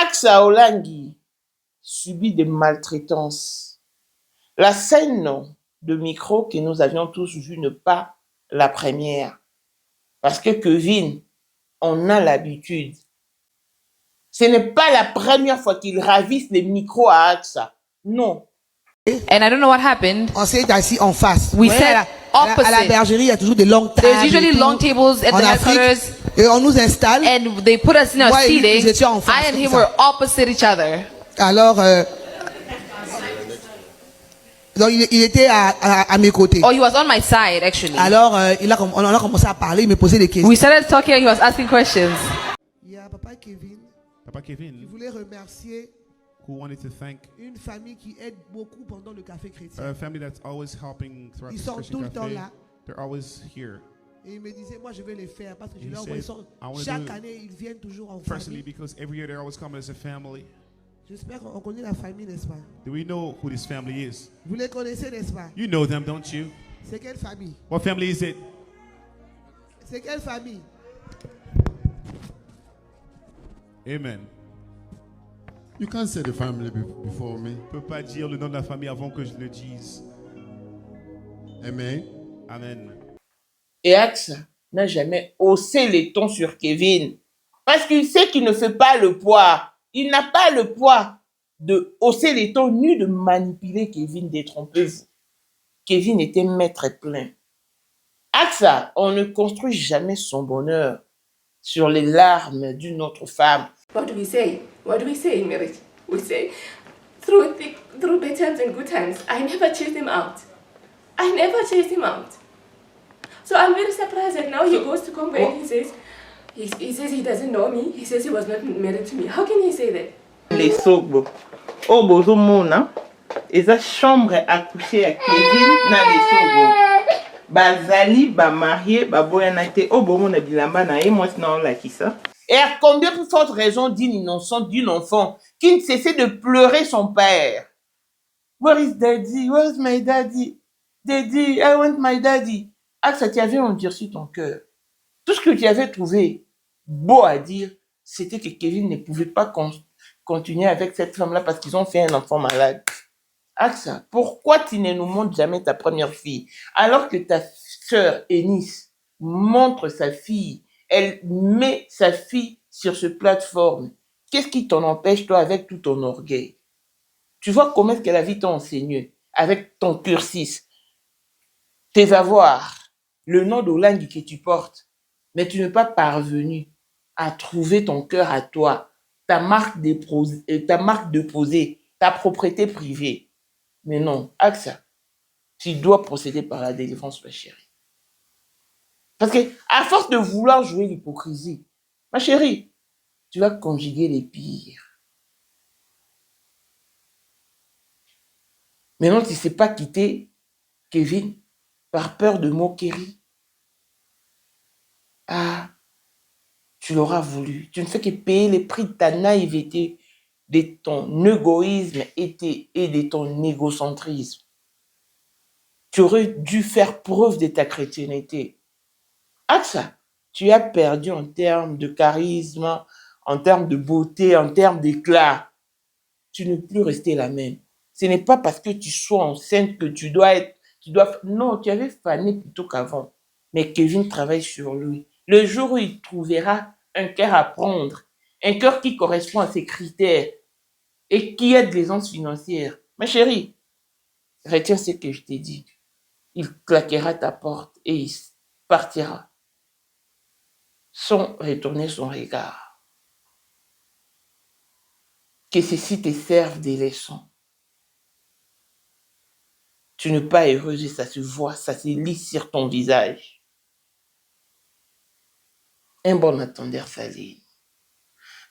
Axa Olangi subit des maltraitances. La scène de micro que nous avions tous vue n'est pas la première. Parce que Kevin, on a l'habitude. Ce n'est pas la première fois qu'il ravisse les micros à Axa. Non. And I don't know what happened. On s'est assis en face. We Ouais, sat à la bergerie, il y a toujours des longues tables. There's usually long tables at en the Afrique, headquarters. et on nous installe. And they put us in our Moi et lui, seating. nous étions en face, I and comme him ça. were opposite each other. Alors, donc il était à mes côtés. Oh, he was on my side, actually. Alors, on a commencé à parler, il me posait des questions. We started talking and he was asking questions. Il y a Papa Kevin Papa qui Kevin, voulait remercier who wanted to thank une famille qui aide beaucoup pendant le café chrétien. a family that's always helping throughout Ils the sont Christian tout le temps Cafe. là. They're always here. Et il me disait, moi je vais les faire parce que je He leur said, vois, I wanna chaque do it année ils viennent toujours en Personally, famille. because every year they're always coming as a family. J'espère qu'on connaît la famille, n'est-ce pas? Do we know who this family is? Vous les connaissez, n'est-ce pas? You know them, don't you? C'est quelle famille? What family is it? C'est quelle famille? Amen. You can't say the family before me. Je peux pas dire le nom de la famille avant que je le dise. Amen. Amen. Et Axa n'a jamais haussé les tons sur Kevin. Parce qu'il sait qu'il ne fait pas le poids. Il n'a pas le poids de hausser les tons ni de manipuler Kevin, détrompez-vous. Kevin était maître plein. Axa, on ne construit jamais son bonheur sur les larmes d'une autre femme. What do we say? What do we say in marriage? We say, through bad times and good times, I never chased him out. I never chased him out. So I'm very surprised that now he goes to Congo and he says he doesn't know me. He says he was not married to me. How can he say that? Les Sogbo. Oh, bozo mona. Eza chambre à coucher à Kevin na les Sogbo. Bazali, ba marié, ba boyanate. Oh, bomo na bilamba na e moi na la kisa. Et à combien plus forte raison d'une innocente, d'une enfant qui ne cessait de pleurer son père? Where is daddy? Where is my daddy? Daddy, I want my daddy. Ah, ça t'avait endurci ton cœur. Tout ce que tu avais trouvé beau à dire, c'était que Kevin ne pouvait pas continuer avec cette femme-là parce qu'ils ont fait un enfant malade. Axa, pourquoi tu ne nous montres jamais ta première fille alors que ta sœur Eunice montre sa fille? Elle met sa fille sur ce plateforme. Qu'est-ce qui t'en empêche, toi, avec tout ton orgueil? Tu vois comment est-ce que la vie t'a enseigné avec ton cursus, tes avoirs, le nom d'Olangi que tu portes, mais tu n'es pas parvenu à trouver ton cœur à toi, ta marque de posée, ta propriété privée. Mais non, Axa, tu dois procéder par la délivrance, ma chérie. Parce que, à force de vouloir jouer l'hypocrisie, ma chérie, tu vas conjuguer les pires. Maintenant, tu ne sais pas quitter Kevin par peur de moquerie. Ah, tu l'auras voulu. Tu ne fais que payer les prix de ta naïveté, de ton égoïsme et de ton égocentrisme. Tu aurais dû faire preuve de ta chrétienté. Axa, tu as perdu en termes de charisme, en termes de beauté, en termes d'éclat. Tu ne peux plus rester la même. Ce n'est pas parce que tu sois enceinte que tu dois être... Non, tu avais fané plutôt qu'avant. Mais Kevin travaille sur lui. Le jour où il trouvera un cœur à prendre, un cœur qui correspond à ses critères et qui a de l'aisance financière, ma chérie, retiens ce que je t'ai dit. Il claquera ta porte et il partira sans retourner son regard. Que ceci te serve de leçon. Tu n'es pas heureuse et ça se voit, ça se lit sur ton visage. Un bon attendeur, ça lit.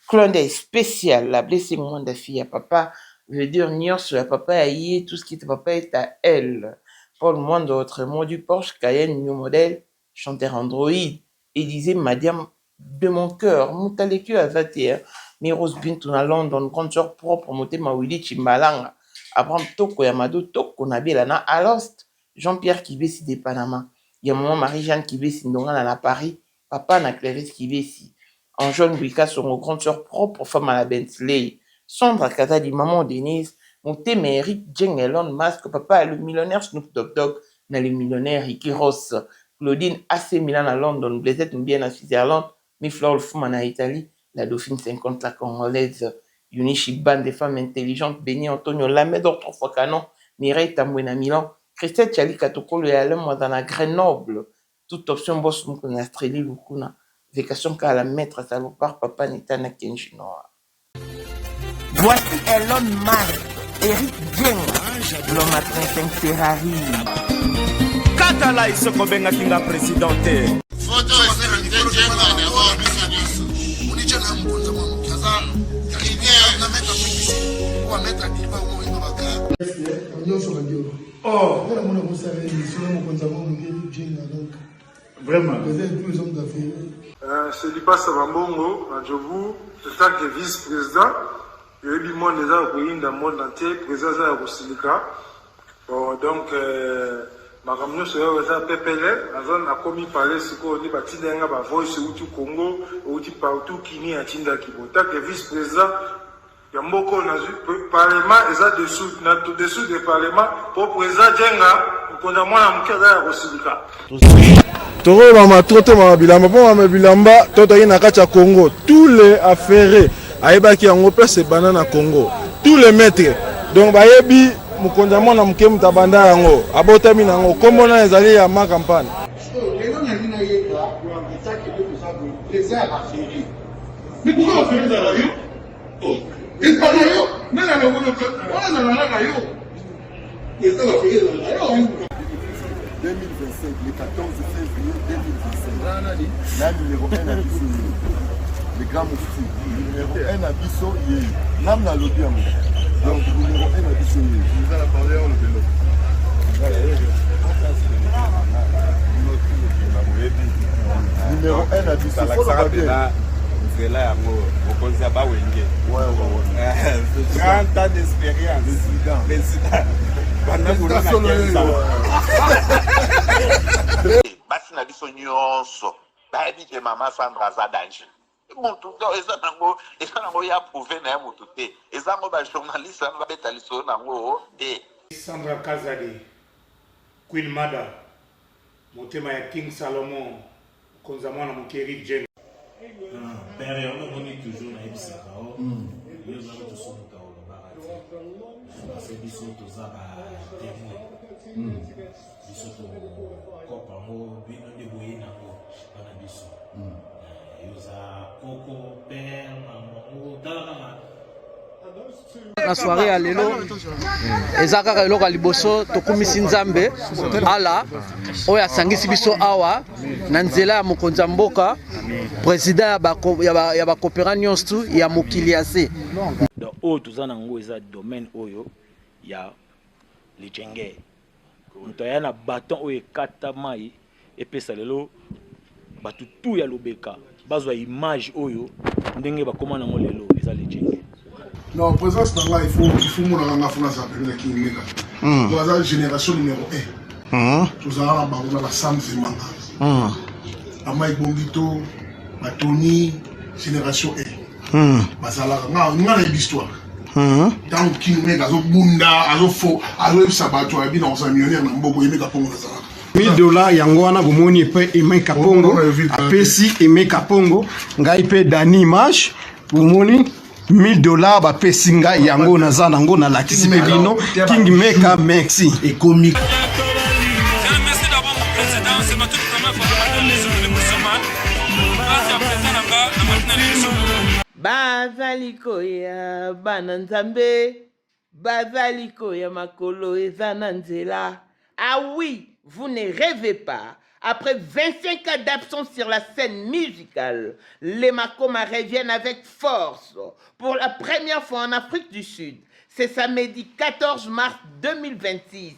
Clin d'œil spécial, la blessée moins de fille à papa, veut dire nier sur la papa aïe, tout ce qui te papa est à elle. Paul moins d'autres mots du Porsche Cayenne New Model, chanteur Android, et disait Madiam de mon cœur, Moutaleku à 21, Miros Bintouna London, grande sœur propre, Moté Mawili Chimbalanga, Abraham Toko Yamado Toko Nabilana Alost, Jean-Pierre Kibesi de Panama, il y a maman Marie-Jeanne Kibesi Ndonga à Paris, papa na Clarisse Kibesi. en jeune Wika, son grande sœur propre, femme à la Bentley. Sandra Kazadi, maman Denise, Monté Eric, Jeng Elon Musk, papa le millionnaire Snoop Dogg, le millionnaire Ricky Ross, Claudine AC Milan à London, Blaisette Mbien à Switzerland, Miflor Fuman à Italie, la Dauphine 50, la Congolaise, Yunichi Band des femmes intelligentes, Béni Antonio Lamedor 3 fois canon, Mireille Tambouena Milan, Christelle Chali Katokolo et Alain Moisana Grenoble, toute option boss Mukuna Streli Lukuna, vacation qu'à la maître salopard, papa Nitana Kenchinoa. Voici Elon Musk, Eric Dien, le matin 5 Ferrari. Katala isoko benga kinga presidente. Photo est jenga d'abord biso. Municha na mkonza mwa kaza. Rivière na mettre publicité. Ou mettre diva ou ino baka. Nyonso bandio. Oh, Voilà mon amour ça émission mon konzamo ngeli jenga donc. vraiment. Vous êtes tous les hommes d'affaires. C'est Lipa Sabambongo, à Djobu, en tant que vice-président. Je lui demande déjà au pays dans le monde entier, président de Rosilika. Bon, donc, ma camion sera au PPL, la zone a commis par les secours, on est parti d'un gars, voice au Congo, au partout qui n'y a Tinda Kibo. En tant que vice-président, il y a beaucoup de parlement, et ça dessous du parlement, pour président Djenga, pour qu'on a moins de à Rosilika. Toro mama trote mama bilamba po mama bilamba toto yi na kati ya Congo tous les affairés ayebaki yango place banana Congo tous les maîtres donc bayebi mukonza mwana muke mutabanda yango abotami nango kombo na ezali ya ma campagne lelo na nina yeka kwa mtaki de kusabu les a affairés. Mais pourquoi on fait ça là yo? Oh, il parle yo, mais là le monde on a là yo. Il est affairé là yo. 2025, le 14 février 2025. La numéro 1 à Bissau. Le grand moufti. Numéro 1 à Bissau. Nam na lobby à moi. Donc numéro 1 à Bissau. Nous allons parler en le vélo. Numéro 1 à Bissau. Faut le bien. C'est là, au Konzaba Wenge. Ouais. 30 ans d'expérience. Président. Basi na biso nyonso bayebi ke mama Sandra aza danger mutu eza nango ya prouve na ye mutu te eza ngo bajournaliste ano babeta lisolo nango te. Sandra Kazadi, Queen Mada, motema ya King Salomon, konza mwana mokeri Jen. Père, on est toujours na ebisaka o. Yo za to so ta o barati. Parce que biso to za ba témoin. Biso to kopa mo bino de boyina ngo bana biso. Yo za koko père maman dara. Na soirée à lelo ezaka ka eloko liboso tokumisi nzambe ala oyo asangisi biso awa na nzela ya mokonzi ya mboka président ya bakopera nyonso ya mokili ya se donc oyo toza nango eza domaine oyo ya lijenge moto aya na baton oyo ekata mai epesa lelo bato tu ya lobeka bazwa image oyo ndenge bakoma nango lelo eza lijenge. Non, présence là, il faut mon la France appelle qui mega. Nous avons génération numéro 1. Nous avons la Sam Zemanga. Amaï Bongito, Tony, génération 1. Bazala, nous avons l'histoire. Tant qu'il mega, azo bunda, azo fo, azo sabato, et bien on s'est millionnaire, on a beaucoup aimé Kapongo Nazara. $1000 yango wana bomoni pe Aimé Kapongo apesi Aimé Kapongo ngai pe Dani Image bomoni $1000 ba pesinga yango naza nango na lakisi bino King Meka merci et comique. Merci d'avoir mon président, c'est ma toute première fois que je suis musulman. Merci à président Nanga, na matina liso. Bazaliko ya bananzambe, bazaliko ya makolo ezana nzela. Ah oui, vous ne rêvez pas. Après 25 ans d'absence sur la scène musicale, les Makoma reviennent avec force pour la première fois en Afrique du Sud. C'est samedi 14 mars 2026.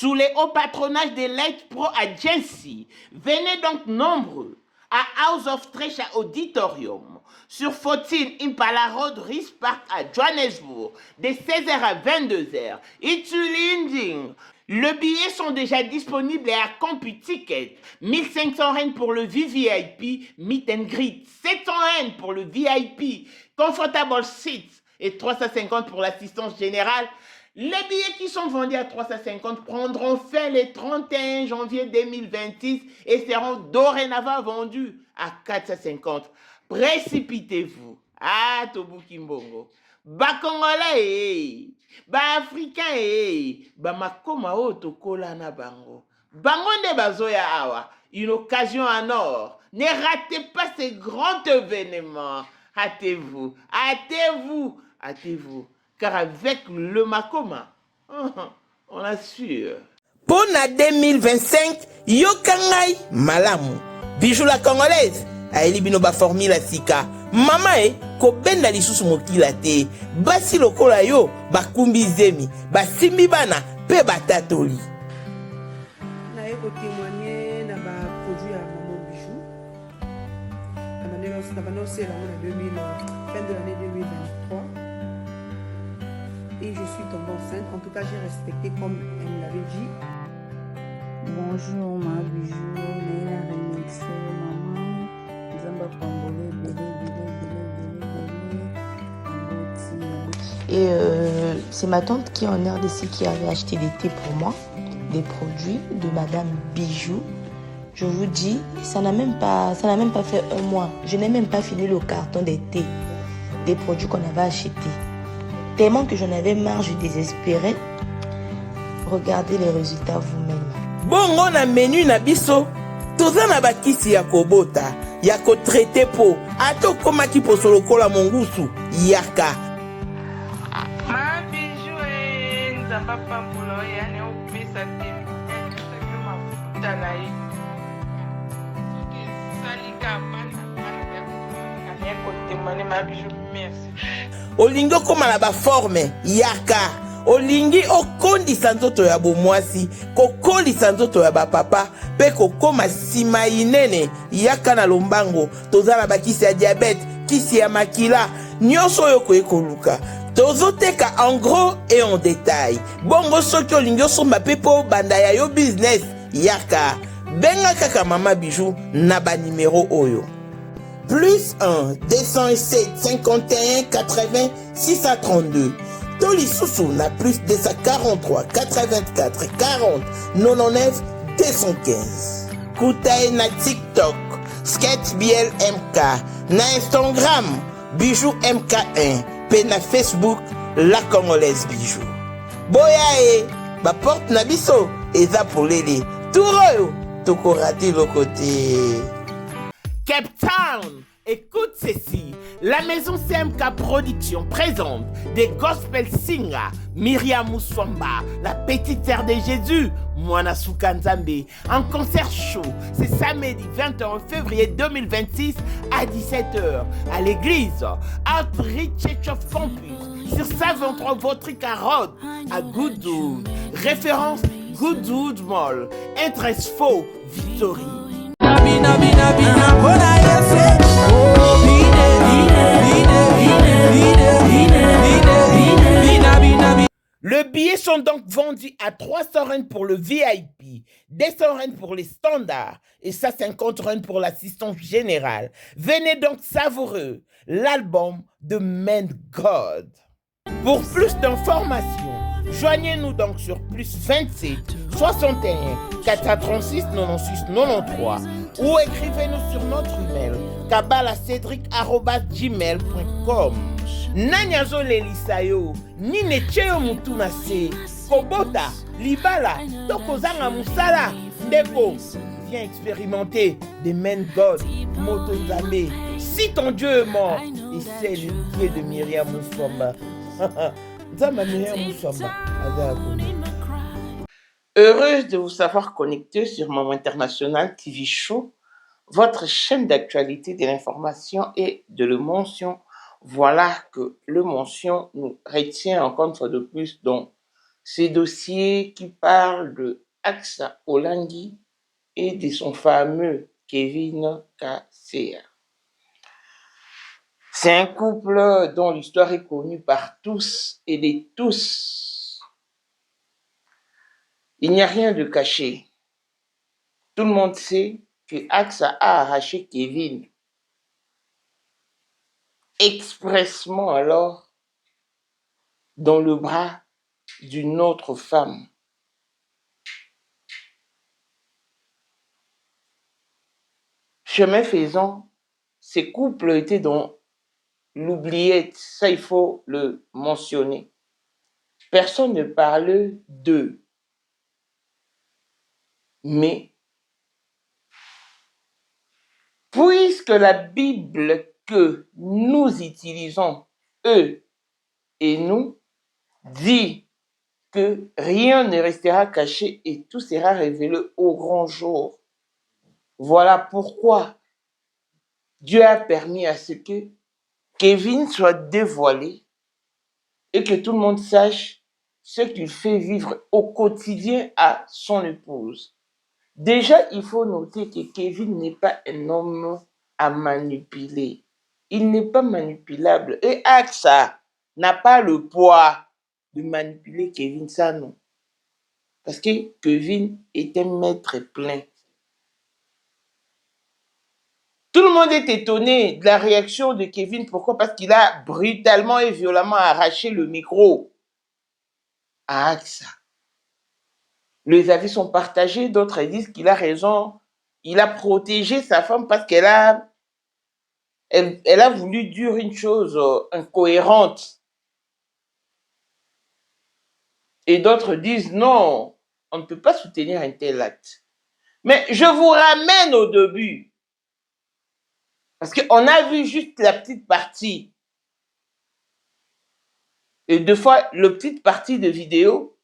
sous les hauts patronages de Light Pro Agency. Venez donc nombreux à House of Treasure Auditorium sur 14 Impala Road, Rice Park à Johannesburg, de 16h à 22h. Itulinding. Les billets sont déjà disponibles à CompuTicket. 1500 Rand pour le VVIP, Meet and Greet. 700 Rand pour le VIP, Comfortable Seats. Et 350 pour l'assistance générale. Les billets qui sont vendus à 350 prendront fin le 31 janvier 2026 et seront dorénavant vendus à 450. Précipitez-vous. Ah, Tobuki Mbongo. Ba Congolais, ba Africain, ba makoma o tokola na bango. Bango nde bazoya awa. Une occasion en or. Ne ratez pas ce grand événement. Hâtez-vous, hâtez-vous, hâtez-vous. Car avec le Makoma, on assure. Pour la 2025, Yokangai Malamu. Bijou la Congolaise. Aeli binoba formula sika. Mama ko benda lisusu mokila te. Basi lokola yo, bakumbi zemi. Basimbi bana, pe batatoli. Na eko témoigner na ba produit à Maman Bijou. Na annoncé la fin de l'année 2023. Et je suis tombée enceinte. En tout cas, j'ai respecté comme elle me l'avait dit. Bonjour ma Bijou, Léa Remixé, maman. Zamba Pambole, Et c'est ma tante qui est en RDC qui avait acheté des thés pour moi, des produits de Madame Bijou. Je vous dis, ça n'a même pas fait un mois. Je n'ai même pas fini le carton des thés, des produits qu'on avait achetés. Tellement que j'en avais marre, je désespérais. Regardez les résultats vous-même. Bongo na menu na biso. Toza na bakisi ya kobota, ya ko traité po. Ato koma ki po solokola mongusu, yaka. Ma Bijou nzamba pambulo ya ne opesa te. Ma futa na ye. Salika bana ya ko témoigner ma Bijou, merci. Olingo koma na ba forme, yaka. Olingi okondisa nzoto ya bomwasi, kokolisa nzoto ya bapapa, pe kokoma sima inene, yaka na lombango, tozala bakisi ya diabète, kisi ya makila, nyonso oyo ekoluka. Tozoteka en gros et en détail. Bongo soki olingi osomba pe po banda ya yo business, yaka. Benga kaka Mama Bijou na ba numéro oyo. Plus 1 207 51 80 632. Toli Soussou na plus 243 84 40 99 215. Koutae na TikTok, Sketch BLMK, na Instagram, Bijou MK1, pe na Facebook, La Congolaise Bijou. Boya ba porte na biso, eza polele. Touroyo, toko rate le côté. Cape Town. Écoute ceci, la maison CMK Production présente des gospel singers, Myriam Mousswamba, la petite sœur de Jésus, Mwana Soukanzambe, en concert show, c'est samedi 21 février 2026 à 17h à l'église Outreach Church of Campus sur 123 Votrica Road à Goodwood, référence Goodwood Mall, Interest Faux, Victory. Les billets sont donc vendus à 300 Rand pour le VIP, 200 Rand pour les standards et 150 Rand pour l'assistance générale. Venez donc savourer l'album de Man God. Pour plus d'informations, joignez-nous donc sur plus 27 61 436 96 93 ou écrivez-nous sur notre email kabalacedric@gmail.com. Nanyazo lelisayo, ni necheo mutuna se, kobota, libala, tokozanga musala, ndeko. Viens expérimenter des Men God, Motonzame. Si ton Dieu est mort, et c'est le Dieu de Myriam Mousswamba. Heureuse de vous savoir connecté sur Maman International TV Show, votre chaîne d'actualité de l'information et de l'émotion. Voilà que l'émotion nous retient encore une fois de plus dans ces dossiers qui parlent de Axa Olangi et de son fameux Kevin Kasea. C'est un couple dont l'histoire est connue par tous et de tous. Il n'y a rien de caché. Tout le monde sait que Axa a arraché Kevin expressement alors dans le bras d'une autre femme. Chemin faisant, ces couples étaient dans l'oubliette, ça il faut le mentionner. Personne ne parle d'eux. Mais puisque la Bible que nous utilisons, eux et nous, dit que rien ne restera caché et tout sera révélé au grand jour. Voilà pourquoi Dieu a permis à ce que Kevin soit dévoilé et que tout le monde sache ce qu'il fait vivre au quotidien à son épouse. Déjà, il faut noter que Kevin n'est pas un homme à manipuler. Il n'est pas manipulable. Et Axa n'a pas le poids de manipuler Kevin, ça non. Parce que Kevin est un maître plein. Tout le monde est étonné de la réaction de Kevin. Pourquoi? Parce qu'il a brutalement et violemment arraché le micro à Axa. Les avis sont partagés, d'autres disent qu'il a raison. Il a protégé sa femme parce qu'elle a voulu dire une chose incohérente. Et d'autres disent non, on ne peut pas soutenir un tel acte. Mais je vous ramène au début. Parce qu'on a vu juste la petite partie. Et deux fois, la petite partie de vidéo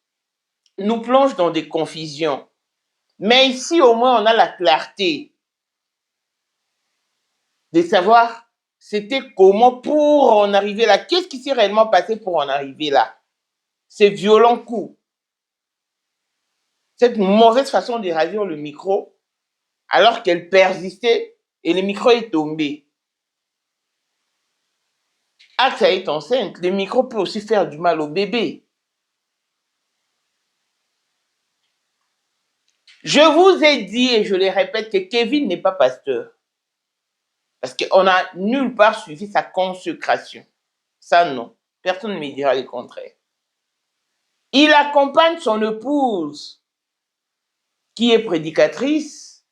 nous plonge dans des confusions. Mais ici, au moins, on a la clarté de savoir c'était comment pour en arriver là. Qu'est-ce qui s'est réellement passé pour en arriver là? Ces violents coups. Cette mauvaise façon de ravir le micro alors qu'elle persistait et le micro est tombé. Axa est enceinte, le micro peut aussi faire du mal au bébé. Je vous ai dit et je le répète que Kevin n'est pas pasteur. Parce qu'on n'a nulle part suivi sa consécration. Ça, non. Personne ne me dira le contraire. Il accompagne son épouse, qui est prédicatrice,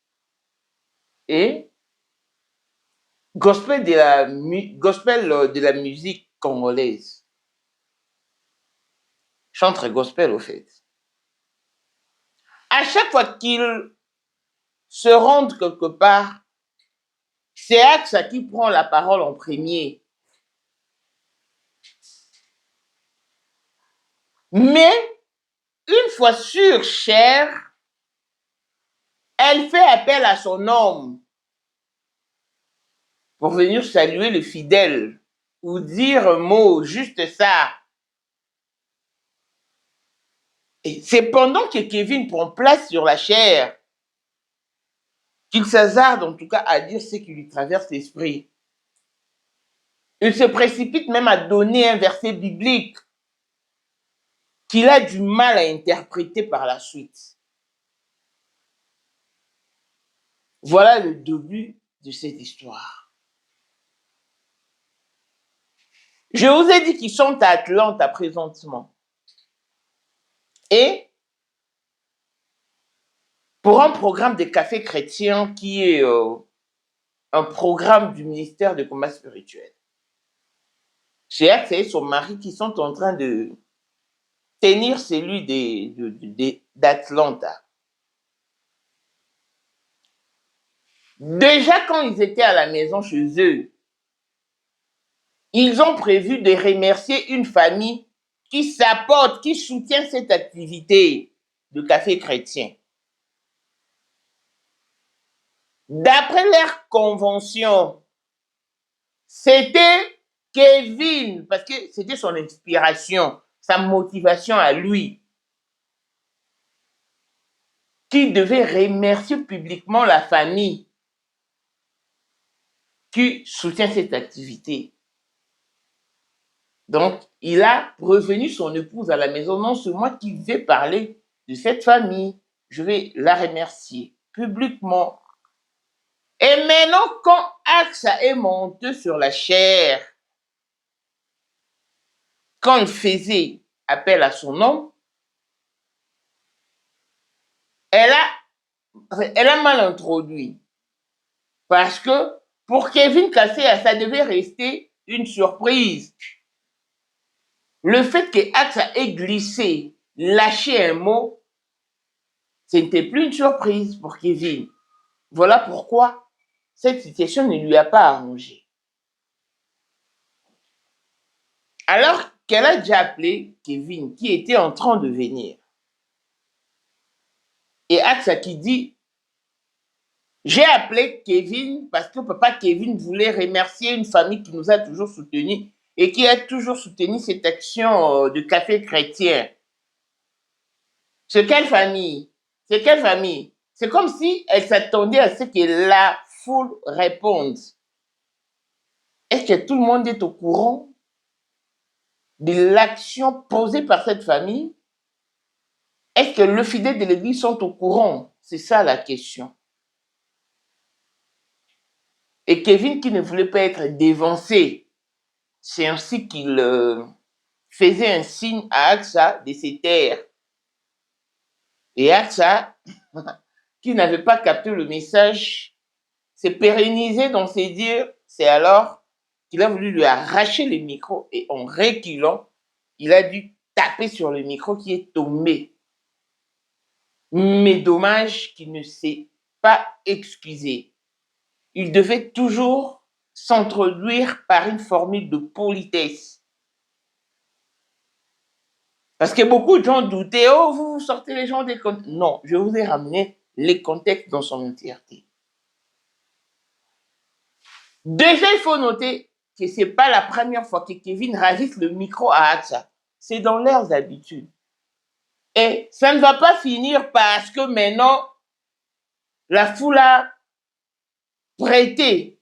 et gospel de la musique congolaise. Chantre gospel, au fait. À chaque fois qu'ils se rendent quelque part, c'est Axa qui prend la parole en premier. Mais, une fois sur chair, elle fait appel à son homme pour venir saluer le fidèle ou dire un mot, juste ça. Et c'est pendant que Kevin prend place sur la chair qu'il s'hasarde en tout cas à dire ce qui lui traverse l'esprit. Il se précipite même à donner un verset biblique qu'il a du mal à interpréter par la suite. Voilà le début de cette histoire. Je vous ai dit qu'ils sont à Atlanta présentement. Et pour un programme de café chrétien qui est un programme du ministère de combat spirituel. Chez Axa et son mari qui sont en train de tenir celui d'Atlanta. Déjà quand ils étaient à la maison chez eux, ils ont prévu de remercier une famille qui s'apporte, qui soutient cette activité de café chrétien. D'après leur convention, c'était Kevin, parce que c'était son inspiration, sa motivation à lui. qui devait remercier publiquement la famille qui soutient cette activité. Donc, il a prévenu son épouse à la maison, non, c'est moi qui vais parler de cette famille. Je vais la remercier publiquement. Et maintenant, quand Axa est monté sur la chair, quand il faisait appel à son homme, elle a mal introduit. Parce que pour Kevin Kassé, ça devait rester une surprise. Le fait que Axa ait glissé, lâché un mot, ce n'était plus une surprise pour Kevin. Voilà pourquoi cette situation ne lui a pas arrangé. Alors qu'elle a déjà appelé Kevin, qui était en train de venir. Et Axa qui dit, j'ai appelé Kevin parce que papa Kevin voulait remercier une famille qui nous a toujours soutenus et qui a toujours soutenu cette action de café chrétien. C'est quelle famille? C'est quelle famille? C'est comme si elle s'attendait à ce que la foule réponde. Est-ce que tout le monde est au courant de l'action posée par cette famille? Est-ce que les fidèles de l'Église sont au courant? C'est ça la question. Et Kevin qui ne voulait pas être dévancé, c'est ainsi qu'il faisait un signe à Axa de se taire. Et Axa, qui n'avait pas capté le message, s'est pérennisé dans ses dires. C'est alors qu'il a voulu lui arracher le micro et en reculant, il a dû taper sur le micro qui est tombé. Mais dommage qu'il ne s'est pas excusé. Il devait toujours s'introduire par une formule de politesse. Parce que beaucoup de gens doutaient, oh, vous sortez les gens des contextes. Non, je vous ai ramené les contextes dans son entièreté. Déjà, il faut noter que ce n'est pas la première fois que Kevin ravise le micro à Axa. C'est dans leurs habitudes. Et ça ne va pas finir parce que maintenant, la foule a prêté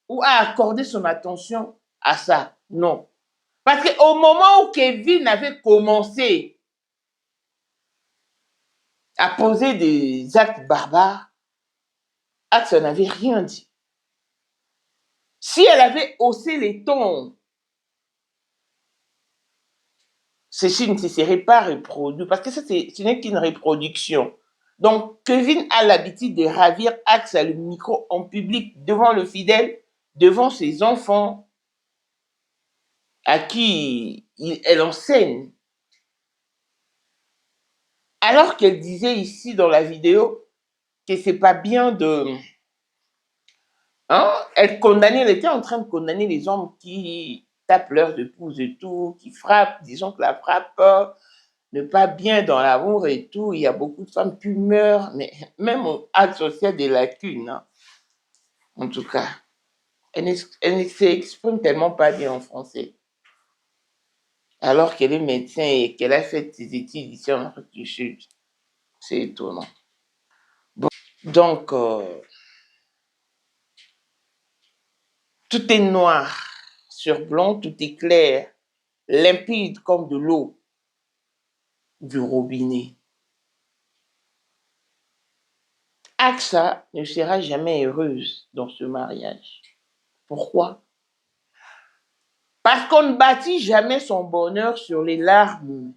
ou a accordé son attention à ça. Non. Parce qu'au moment où Kevin avait commencé à poser des actes barbares, Axa n'avait rien dit. Si elle avait haussé les tons, ceci ne se serait pas reproduit, parce que ça, ce n'est qu'une reproduction. Donc, Kevin a l'habitude de ravir Axa le micro en public, devant le fidèle, devant ses enfants, à qui elle enseigne. Alors qu'elle disait ici dans la vidéo que c'est pas bien de... Hein? Elle était en train de condamner les hommes qui tapent leurs épouses et tout, qui frappent, disons que la frappe n'est pas bien dans l'amour et tout. Il y a beaucoup de femmes qui meurent, mais même au acte social des lacunes. Hein. En tout cas, elle ne s'exprime tellement pas bien en français. Alors qu'elle est médecin et qu'elle a fait ses études ici en Afrique du Sud. C'est étonnant. Bon, donc, tout est noir sur blanc, tout est clair, limpide comme de l'eau du robinet. Axa ne sera jamais heureuse dans ce mariage. Pourquoi? Parce qu'on ne bâtit jamais son bonheur sur les larmes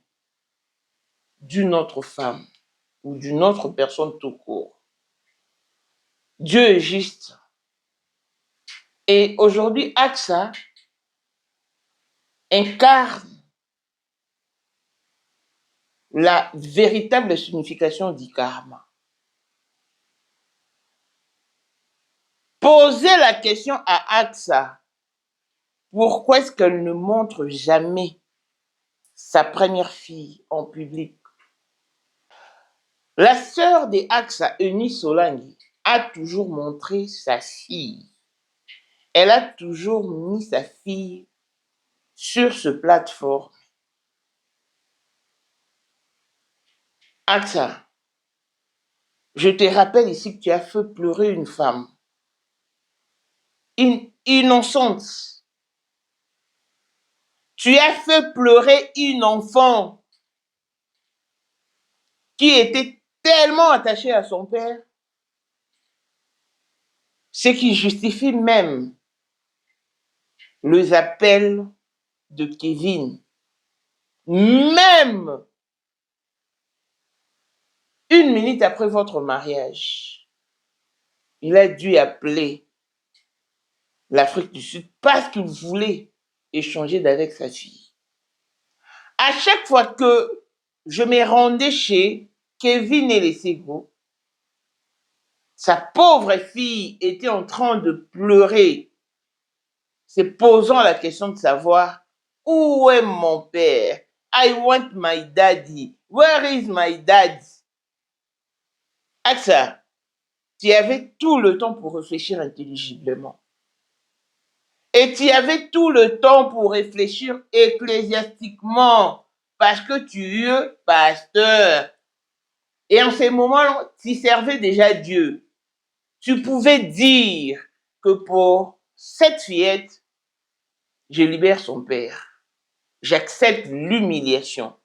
d'une autre femme ou d'une autre personne tout court. Dieu est juste. Et aujourd'hui, Axa incarne la véritable signification du karma. Posez la question à Axa. Pourquoi est-ce qu'elle ne montre jamais sa première fille en public? La sœur de Axa, Eunice Solangi, a toujours montré sa fille. Elle a toujours mis sa fille sur ce plateforme. Axa, Je te rappelle ici que tu as fait pleurer une femme. Innocente. Tu as fait pleurer une enfant qui était tellement attachée à son père, ce qui justifie même les appels de Kevin. Même 1 minute après votre mariage, il a dû appeler l'Afrique du Sud parce qu'il voulait échanger avec sa fille. À chaque fois que je me rendais chez Kevin et les Sego, sa pauvre fille était en train de pleurer, se posant la question de savoir où est mon père? I want my daddy. Where is my dad? Aksa, tu avais tout le temps pour réfléchir intelligiblement. Et tu avais tout le temps pour réfléchir ecclésiastiquement parce que tu es pasteur. Et en ces moments, tu servais déjà Dieu. Tu pouvais dire que pour cette fillette, je libère son père. J'accepte l'humiliation.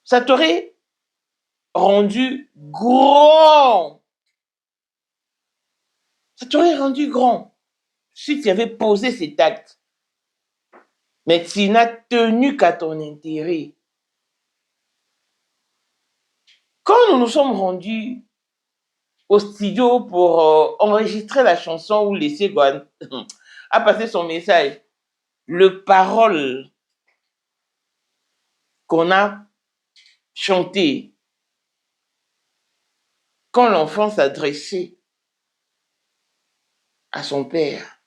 Ça t'aurait rendu grand. Ça t'aurait rendu grand si tu avais posé cet acte. Mais tu n'as tenu qu'à ton intérêt. Quand nous nous sommes rendus au studio pour enregistrer la chanson où Laissez Gouan a passé son message, le parole qu'on a chanté quand l'enfant s'adressait à son père,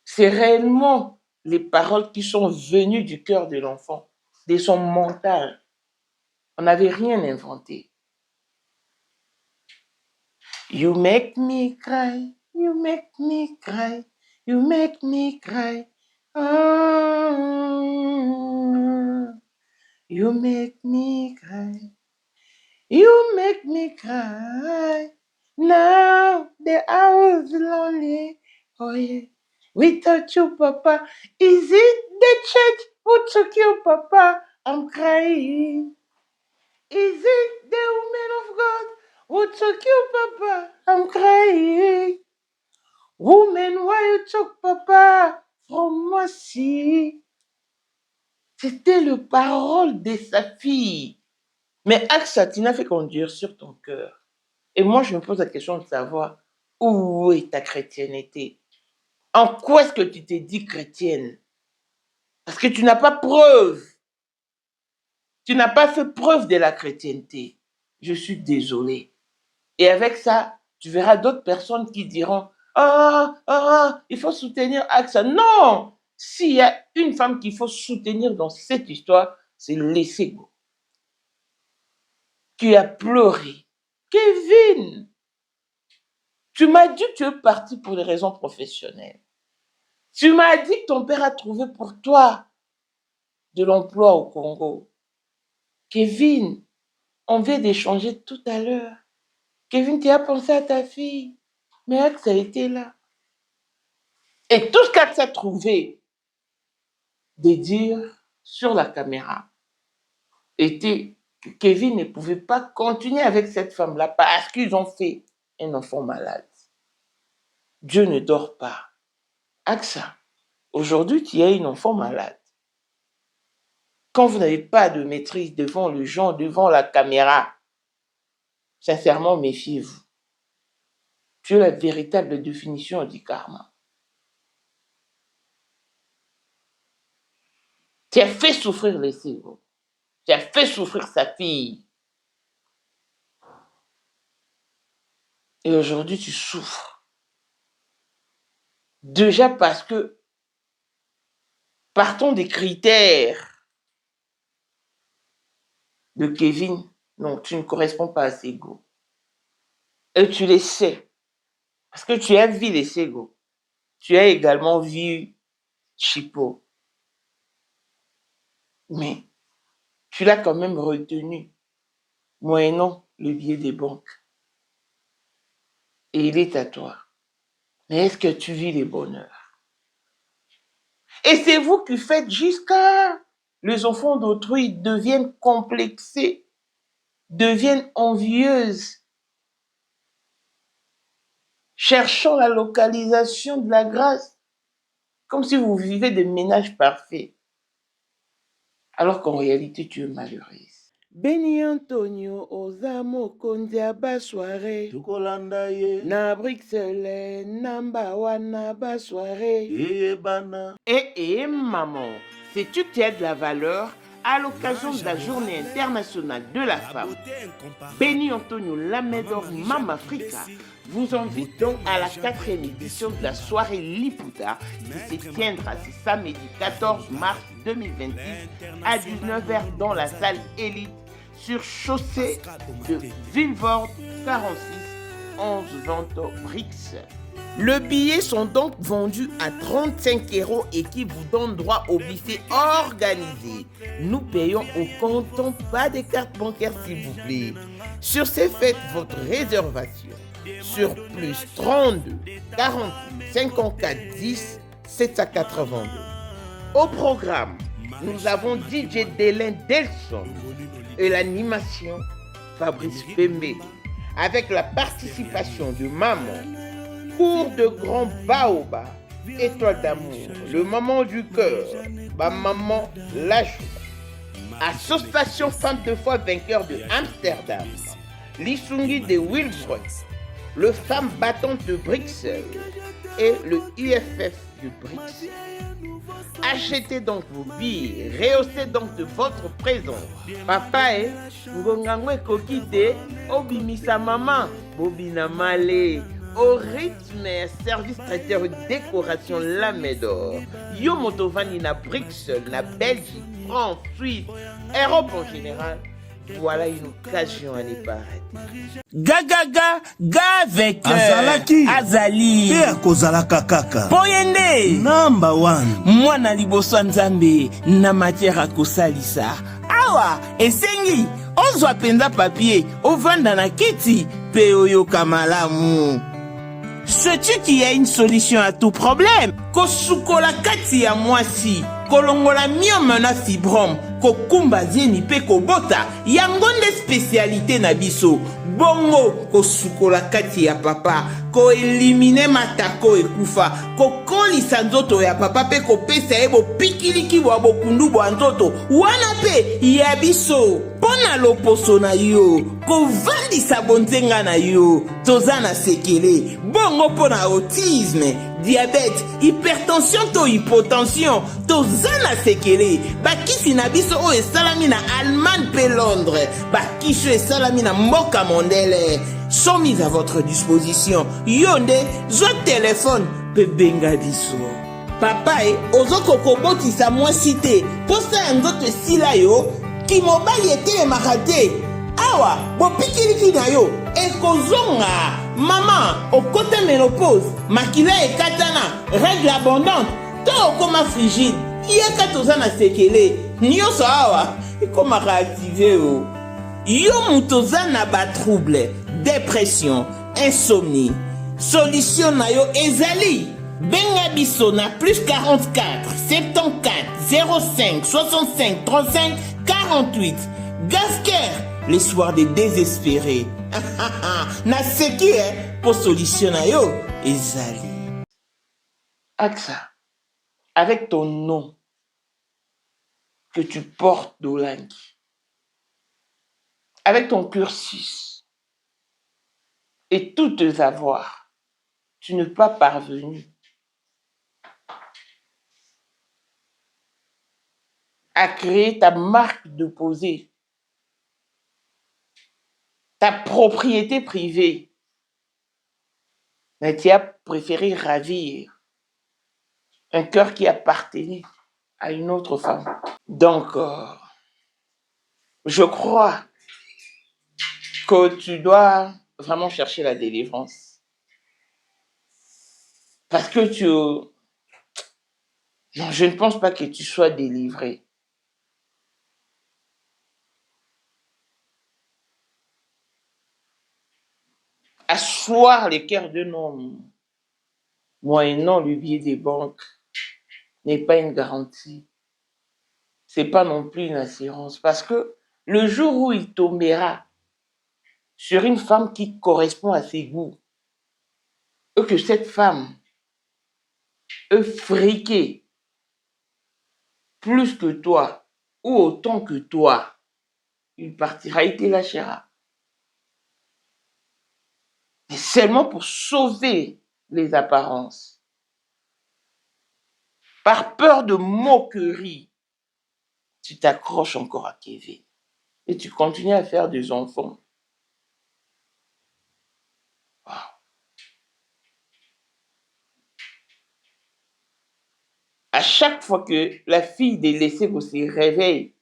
c'est réellement les paroles qui sont venues du cœur de l'enfant, de son mental. On n'avait rien inventé. You make me cry, you make me cry, you make me cry. Oh, you make me cry, you make me cry. Now the hour's lonely. Oh yeah, without you, Papa. Is it the church who took you, Papa? I'm crying. Is it the woman of God who took you, Papa? I'm crying. Woman, why you took Papa from Moissy? C'était le parole de sa fille. Mais Aksa, tu n'as fait conduire sur ton cœur. Et moi, je me pose la question de savoir où est ta chrétienté? En quoi est-ce que tu t'es dit chrétienne? Parce que tu n'as pas preuve. Tu n'as pas fait preuve de la chrétienté. Je suis désolé. Et avec ça, tu verras d'autres personnes qui diront il faut soutenir Aksa. Non! S'il y a une femme qu'il faut soutenir dans cette histoire, c'est Lesego. Qui a pleuré. Kevin! Tu m'as dit que tu es parti pour des raisons professionnelles. Tu m'as dit que ton père a trouvé pour toi de l'emploi au Congo. Kevin, on vient d'échanger tout à l'heure. Kevin, tu as pensé à ta fille. Mais Aksa était là. Et tout ce qu'Aksa a trouvé de dire sur la caméra était que Kevin ne pouvait pas continuer avec cette femme-là parce qu'ils ont fait un enfant malade. Dieu ne dort pas. Aksa, aujourd'hui, tu as un enfant malade. Quand vous n'avez pas de maîtrise devant les gens, devant la caméra, sincèrement, méfiez-vous. Tu es la véritable définition du karma. Tu as fait souffrir les Sego. Tu as fait souffrir sa fille. Et aujourd'hui, tu souffres. Déjà parce que, partons des critères de Kevin, non, tu ne corresponds pas à Sego. Et tu les sais. Parce que tu as vu les Sego. Tu as également vu Chipo. Mais tu l'as quand même retenu, moyennant le billet des banques. Et il est à toi. Mais est-ce que tu vis les bonheurs? Et c'est vous qui faites jusqu'à les enfants d'autrui deviennent complexés, deviennent envieuses, cherchant la localisation de la grâce, comme si vous vivez des ménages parfaits, alors qu'en réalité, tu es malheureuse. Beni Antonio Ozamo Kondia Bassoiré Na Bruxelles Namba Wana Bassoiré Maman, sais-tu qu'il y a de la valeur à l'occasion de la journée internationale de la femme? Beni Antonio Lamedor Mama Africa vous invite donc à la 4e édition de la soirée Liputa qui se tiendra ce samedi 14 mars 2026 à 19h dans la salle Élite sur chaussée de Villevorde 46 11 Vento Brix. Les billets sont donc vendus à 35 € et qui vous donne droit au buffet organisé. Nous payons au comptant, pas de carte bancaire s'il vous plaît. Sur ce, faites votre réservation sur plus 32 48 54 10 782. Au programme, nous avons DJ Délin Delson et l'animation Fabrice Pembe avec la participation de Maman, Cours de Grand Baoba, Étoile d'amour, le Maman du cœur, ma maman la joie. Association Femmes de foi vainqueurs de Amsterdam, l'Isungi de Wilfred, le Femmes battantes de Bruxelles et le UFF de Bruxelles. Achetez donc vos billets, rehaussez donc de votre présence. Papa ngongangwe kokite, obimisa maman, bobina male, au rythme, service traiteur décoration Lamedor. Yo motovani na Bruxelles, na Belgique, France, Suisse, Europe en général. Voilà une occasion à ne pas rater. Gagaga, ga avec Azali. Pe akozalaka kaka. Poyende. Number 1. Mwana liboso nzambe na matière akosalisa. Awa, esengi, ozwa penza papier, ovanda na kiti, pe oyoka malamu. Sais-tu qu'il y a une solution à tout problème? Kosukola kati ya mwasi, kolongola myome na fibrome, kokumba zieni pe kobota, yango nde spécialité na biso. Bongo kosukola kati ya papa, ko elimine matako ekufa, kokolisa nzoto ya papa pe kopesa ye bopikiliki bwa bokundu bwa nzoto, wana pe ya biso. Pona loposo na yo, kovandisa bonzenga na yo, toza na sekele. Bongo pona autisme, diabète, hypertension to hypotension, toza na sekele. Bakisi na biso o esalami na Allemagne pe Londres, bakisho esalami na mboka mondele, sont mis à votre disposition. Yonde, zo téléphone pe benga biso. Papa ozoko kobotisa mwasi te, posa ya nzoto esila yo, ki mobali etelemaka te. Awa, bopikiliki na yo, ekozonga. Maman, okota ménopause, makila ekatana, règle abondante, to okoma frigide, yeka toza na sekele, nyonso awa, ekoma réactivé yo. Yo mutoza na ba trouble, dépression, insomnie. Solution na yo ezali. Benga biso na plus 44 74 05 65 35 48. Gasker, les soirs des désespérés. Na seki pour solution na yo ezali. Axa, avec ton nom que tu portes d'Olangi, avec ton cursus et tous tes avoirs, tu n'es pas parvenu à créer ta marque de posée, ta propriété privée. Mais tu as préféré ravir un cœur qui appartenait à une autre femme. Donc, je crois que tu dois vraiment chercher la délivrance. Parce que non, je ne pense pas que tu sois délivré. Asseoir les cœurs d'un homme, moyennant le billet des banques, n'est pas une garantie. C'est pas non plus une assurance. Parce que le jour où il tombera sur une femme qui correspond à ses goûts, et que cette femme est friquée plus que toi, ou autant que toi, il partira, il te lâchera. Mais seulement pour sauver les apparences. Par peur de moquerie, tu t'accroches encore à Kevin. Et tu continues à faire des enfants. Wow. À chaque fois que la fille des laissés se réveille,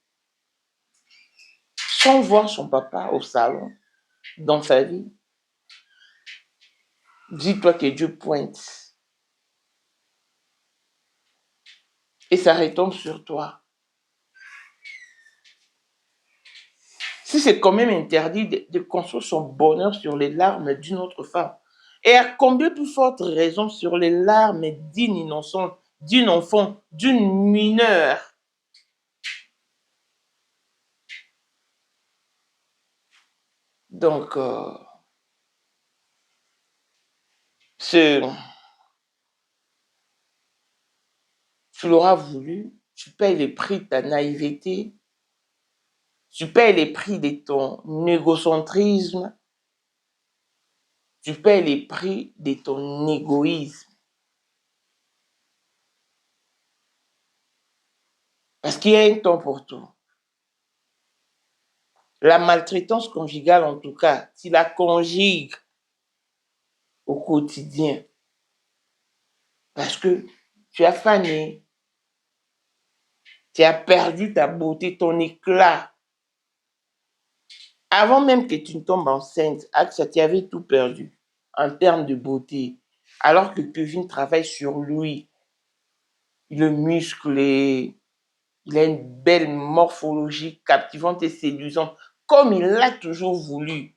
sans voir son papa au salon, dans sa vie, dis-toi que Dieu pointe. Et ça retombe sur toi. Si c'est quand même interdit de construire son bonheur sur les larmes d'une autre femme, et à combien plus forte raison sur les larmes d'une innocente, d'une enfant, d'une mineure. Donc, tu l'auras voulu, tu payes le prix de ta naïveté, tu payes les prix de ton égocentrisme, tu payes les prix de ton égoïsme. Parce qu'il y a un temps pour tout. La maltraitance conjugale, en tout cas, tu la conjugues au quotidien. Parce que tu as fané, tu as perdu ta beauté, ton éclat. Avant même que tu ne tombes enceinte, Axa, tu avais tout perdu en termes de beauté. Alors que Kevin travaille sur lui. Il est musclé, il a une belle morphologie captivante et séduisante, comme il l'a toujours voulu.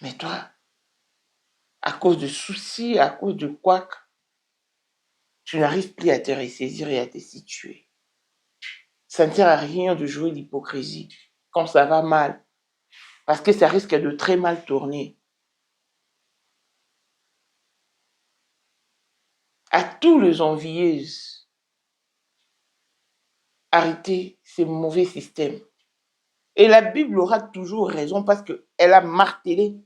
Mais toi, à cause de soucis, à cause de quoi, tu n'arrives plus à te ressaisir et à te situer. Ça ne sert à rien de jouer l'hypocrisie quand ça va mal, parce que ça risque de très mal tourner. À tous les envieuses, arrêtez ces mauvais systèmes. Et la Bible aura toujours raison parce qu'elle a martelé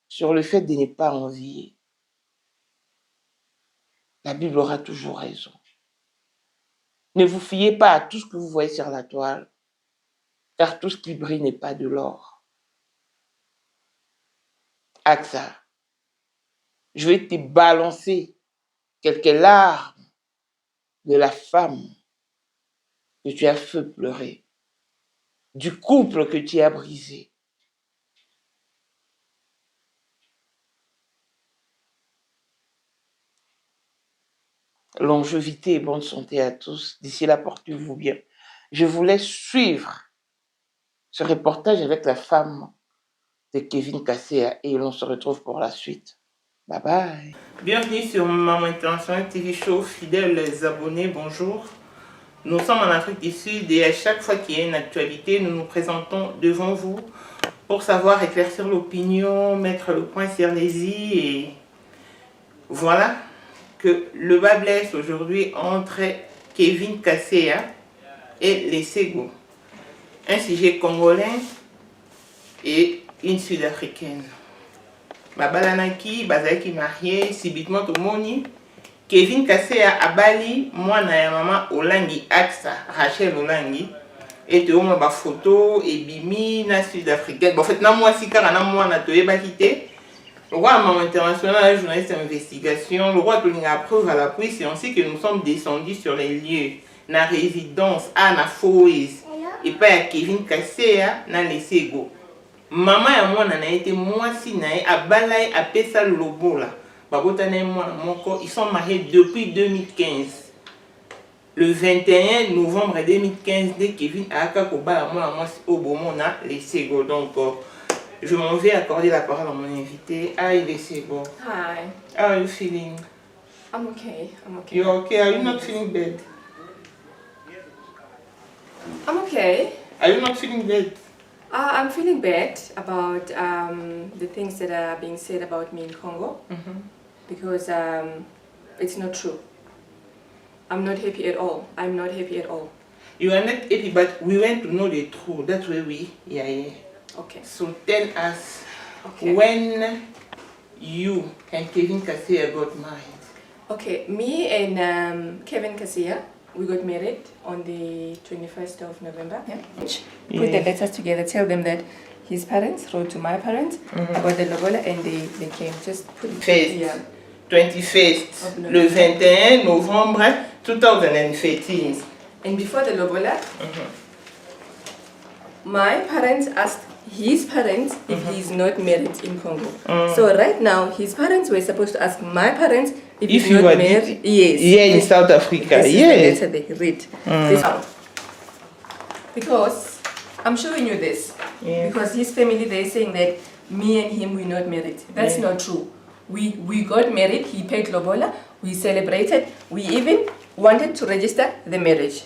sur le fait de ne pas envier. La Bible aura toujours raison. Ne vous fiez pas à tout ce que vous voyez sur la toile, car tout ce qui brille n'est pas de l'or. Axa, je vais te balancer quelques larmes de la femme que tu as fait pleurer, du couple que tu as brisé. Longévité et bonne santé à tous. D'ici là, portez-vous bien. Je vous laisse suivre ce reportage avec la femme de Kevin Kaseya et l'on se retrouve pour la suite. Bye bye. Bienvenue sur Maman International TV Show. Fidèles abonnés, bonjour. Nous sommes en Afrique du Sud et à chaque fois qu'il y a une actualité, nous nous présentons devant vous pour savoir éclaircir l'opinion, mettre le point sur les i et voilà que le bas blesse aujourd'hui entre Kevin Kaseya et les Sego. Un sujet congolais et une sud-africaine. Babalanaki, bazaki marié, subitement au moni. Kevin Kaseya abali, moi na maman Olangi Axa, Rachel Olangi. Et tu as ma photo et bimi na sud-africaine. En fait, na moi si car na moi na toye bakité. Le roi Maman International, journaliste d'investigation, le roi de la preuve à l'appui, c'est ainsi que nous sommes descendus sur les lieux, na résidence, à na Foïs, et pas à Kevin Kaseya, na Lesego. Maman et moi, na été moi si na a balai a pesa lobo là. Babotane moi mon corps, ils sont mariés depuis 2015. le 21 novembre 2015, dès Kevin a Akakoba, moi, au Bomona, les Sego. Donc, je m'en vais accorder la parole à mon invité. Hi, les Sego. Hi. How are you feeling? I'm okay. I'm okay. You're okay? Are you not feeling bad? I'm okay. Are you not feeling bad? I'm feeling bad about the things that are being said about me in Congo because it's not true. I'm not happy at all. I'm not happy at all. You are not happy, but we want to know the truth. That's why we are here. Okay. So tell us when you and Kevin Kasia got married. Okay, me and Kevin Kasia, we got married on the 21st of November. Yeah. Put the letters together, tell them that his parents wrote to my parents about the lobola and they came. Just put it First, 21st, le 21 novembre 2013. And before the lobola, my parents asked his parents if he's not married in Congo. So right now, his parents were supposed to ask my parents if he's you not are married. Yes. Yeah, in South Africa. This is the letter they read. Because I'm showing you this. Because his family, they're saying that me and him, we're not married. That's not true. We got married, he paid lobola, we celebrated, we even wanted to register the marriage.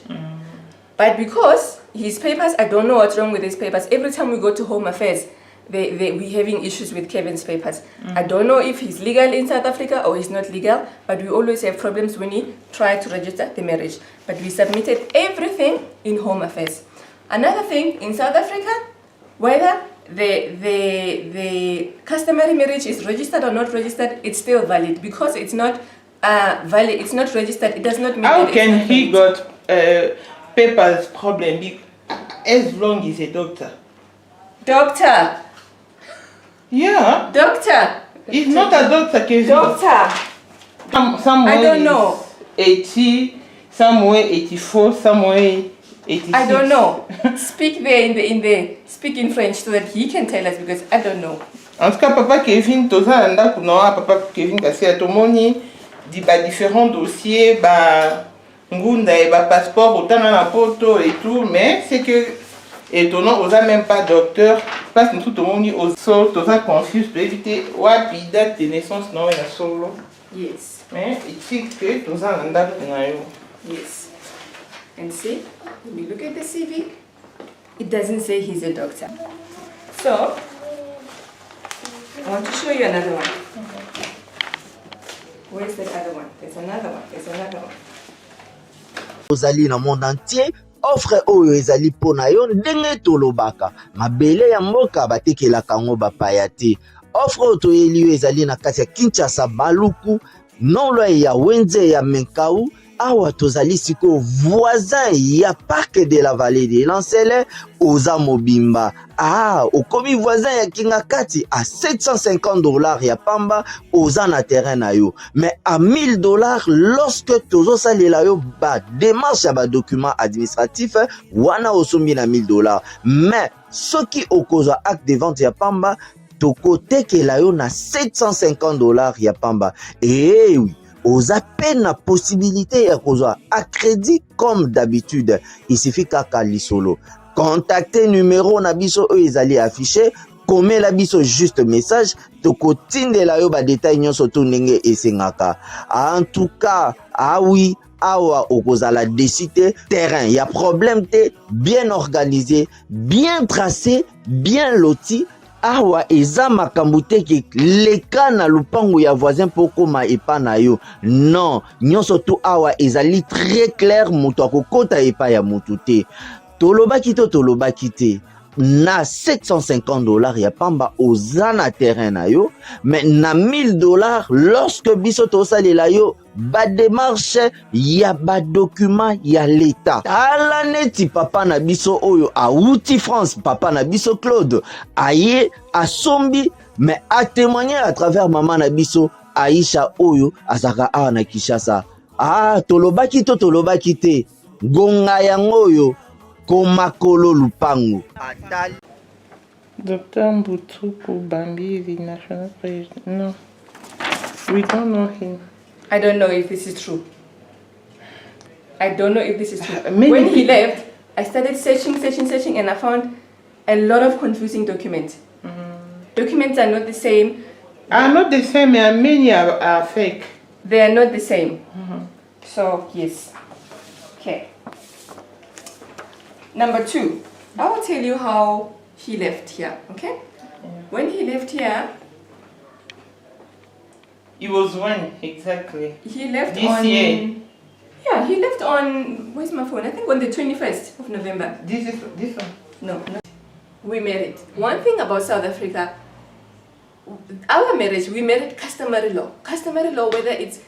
But because his papers, I don't know what's wrong with his papers. Every time we go to Home Affairs, we're having issues with Kevin's papers. I don't know if he's legal in South Africa or he's not legal, but we always have problems when he tried to register the marriage. But we submitted everything in Home Affairs. Another thing, in South Africa, whether the customary marriage is registered or not registered, it's still valid because it's not valid. It's not registered. It does not mean. How can he got papers problem as long as a doctor? Doctor. Yeah. Doctor. He's not a doctor, Kevin. Doctor. Somewhere I don't know. 80, somewhere 84, somewhere 86. I don't know. Speak there speak in French so that he can tell us because I don't know. En tout cas, papa Kevin, toza anda kunoa papa Kevin Kasia tomoni di ba différents dossiers ba ngunda et ba passeport autant na poto et tout, mais c'est que étonnant osa même pas docteur parce que tout le monde oso toza confus pour éviter wapi date de naissance non na solo. Yes. Mais ici que toza anda na yo. Yes. And see, when we look at the CV, it doesn't say he's a doctor. So, I want to show you another one. Where's that other one? There's another one. There's another one. Ozali na monde entier, offre oyo ezali pona yo ndenge tolobaka. Mabele ya mboka batekelaka ngo bapaya te. Offre oyo toyeli yo ezali na kati ya Kinshasa Baluku, non-loin ya Wenze ya Menkau. Awa tozali siko voisin ya parc de la vallée de Lancele oza mobimba. Okomi voisin ya Kingakati à $750 ya pamba oza na terrain na yo. Mais à $1000 lorsque tozo salela yo ba démarche ya ba document administratif wana osombi na $1000. Mais soki okozwa acte de vente ya pamba tokote ke la yo na $750 ya pamba. Eh oui. Aux appels la possibilité à crédit comme d'habitude. Il suffit qu'à solo. Contactez numéro nabiso ezali affiché. Comme la biso juste message. Toko tinde la yo ba détail nyon soto nenge esengaka. En tout cas, oui. Awa okozala décider terrain. Il y a problème te bien organisé, bien tracé, bien loti. Awa eza makambo te ke leka na lupango ya voisin poko ma epa na yo. Non, nyonso tu awa ezali très clair moto akokota epa ya motu te. Tolobaki te. Na $750 ya pamba oza na terrain na yo, mais na $1000 lorsque biso tosalela yo ba démarche ya ba document ya l'état. Tala neti papa na biso oyo auti France, papa na biso Claude aye asombi mais a témoigné à travers maman na biso Aisha oyo azaka awa na Kinshasa. Tolobaki te gonga yango oyo Komakolo lupango. Dr. Mbutsuku Bambi, the national president. No, we don't know him. I don't know if this is true. I don't know if this is true. When he left, I started searching, and I found a lot of confusing documents. Documents are not the same. Are not the same, and many are fake. They are not the same. So, yes. Okay. Number 2, I will tell you how he left here, okay? When he left here, it was when exactly? He left this on year. Yeah, he left on, where's my phone? I think on the 21st of November. This one? No. We married. One thing about South Africa, our marriage, we married customary law. Customary law, whether it's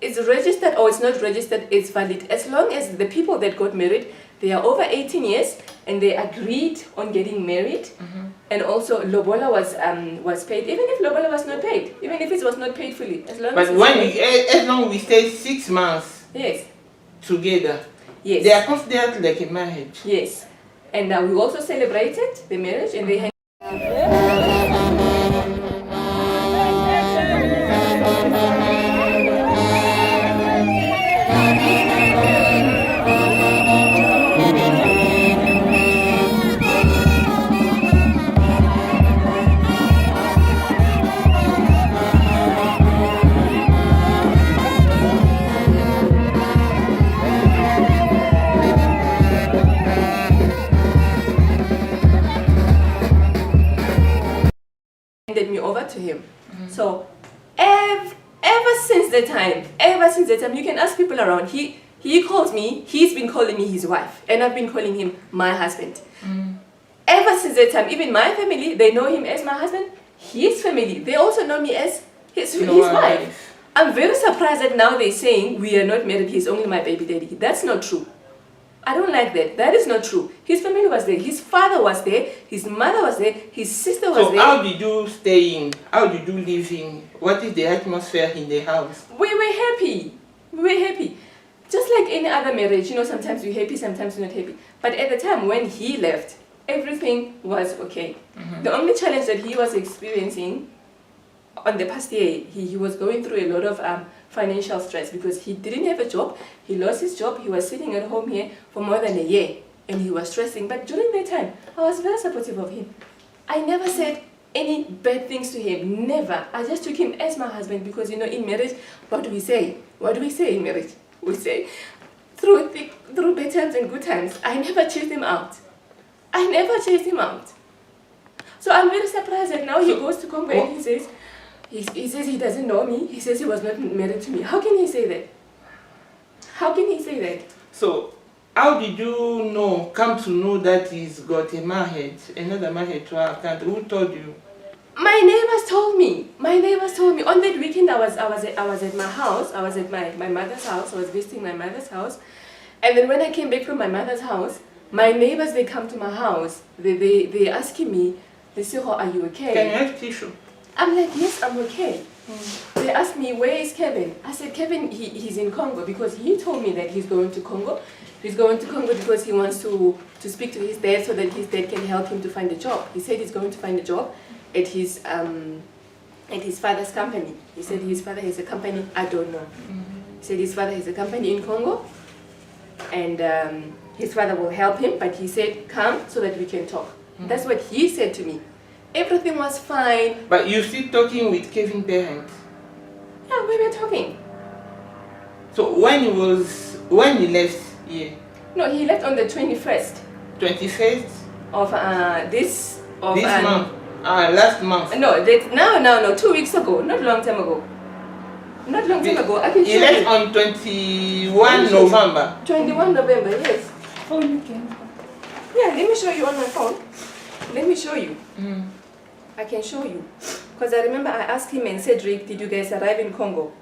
registered or it's not registered, it's valid. As long as the people that got married, they are over 18 years and they agreed on getting married. And also lobola was paid, even if lobola was not paid, even if it was not paid fully. As long as we stay 6 months together, they are considered like a marriage. Yes. And we also celebrated the marriage and they handed me over to him. So ever since the time, you can ask people around, he calls me, he's been calling me his wife, and I've been calling him my husband. Ever since that time, even my family, they know him as my husband. His family, they also know me as his wife. I'm very surprised that now they're saying we are not married, he's only my baby daddy. That's not true. I don't like that. That is not true. His family was there. His father was there. His mother was there. His sister was there. So how did you stay in? How did you live in? What is the atmosphere in the house? We were happy. We were happy. Just like any other marriage, you know, sometimes you're happy, sometimes you're not happy. But at the time when he left, everything was okay. The only challenge that he was experiencing on the past year, he was going through a lot of financial stress because he didn't have a job. He lost his job. He was sitting at home here for more than a year and he was stressing. But during that time, I was very supportive of him. I never said any bad things to him. Never. I just took him as my husband because, you know, in marriage, what do we say? What do we say in marriage? We say, through bad times and good times, I never chased him out. I never chased him out. So I'm very surprised that now he goes to Congo and he says, he says he doesn't know me. He says he was not married to me. How can he say that? How can he say that? So, how did you come to know that he's got a marriage, another marriage to our country? Who told you? My neighbors told me. My neighbors told me. On that weekend, I was at my house. I was at my mother's house. I was visiting my mother's house. And then when I came back from my mother's house, my neighbors, they come to my house. They asking me, they say, oh, are you okay? Can you have tissue? I'm like, yes, I'm okay. They asked me, where is Kevin? I said, Kevin, he's in Congo because he told me that he's going to Congo. He's going to Congo because he wants to speak to his dad so that his dad can help him to find a job. He said he's going to find a job at his father's company. He said his father has a company, I don't know. He said his father has a company in Congo and his father will help him, but he said, come so that we can talk. That's what he said to me. Everything was fine. But you still talking with Kevin's parents? Yeah, we were talking. So when he left here? No, he left on the 21st. 21st? Of this month? Last month? No, no, 2 weeks ago, not long time ago. Not long time ago, I can show you. He left on 21 November? 21 November, yes. Oh, you can. Yeah, let me show you on my phone. Let me show you. I can show you. Because I remember I asked him and Cedric, did you guys arrive in Congo?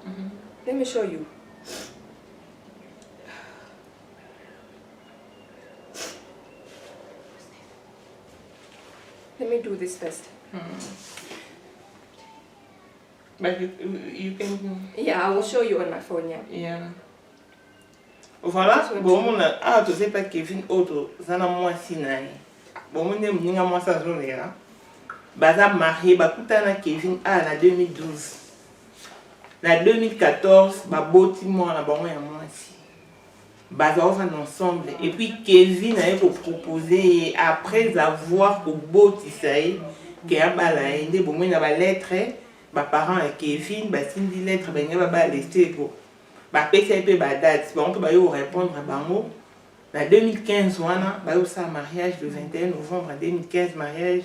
Let me show you. Let me do this first. But you can... Yeah, I will show you on my phone, yeah. Yeah. Voilà, bon, on a tu sais pas Kevin auto, ça n'a moi sinai. Bon, on est venu à moi ça journée là. Baza marié, ba kutana Kevin na 2012. Na 2014, ba boti moi na bango ya moi si. bazalofanda ensemble. Et puis Kevin a proposé, après avoir kobotisa ye ke abala ye nde bomoi na balettre baparent ya Kevin basindi lettre balingi babalese po bapesa ye mpe badate bango mpe bayo répondre bango na 2015 wana bayosala mariage le 21 novembre 2015 mariage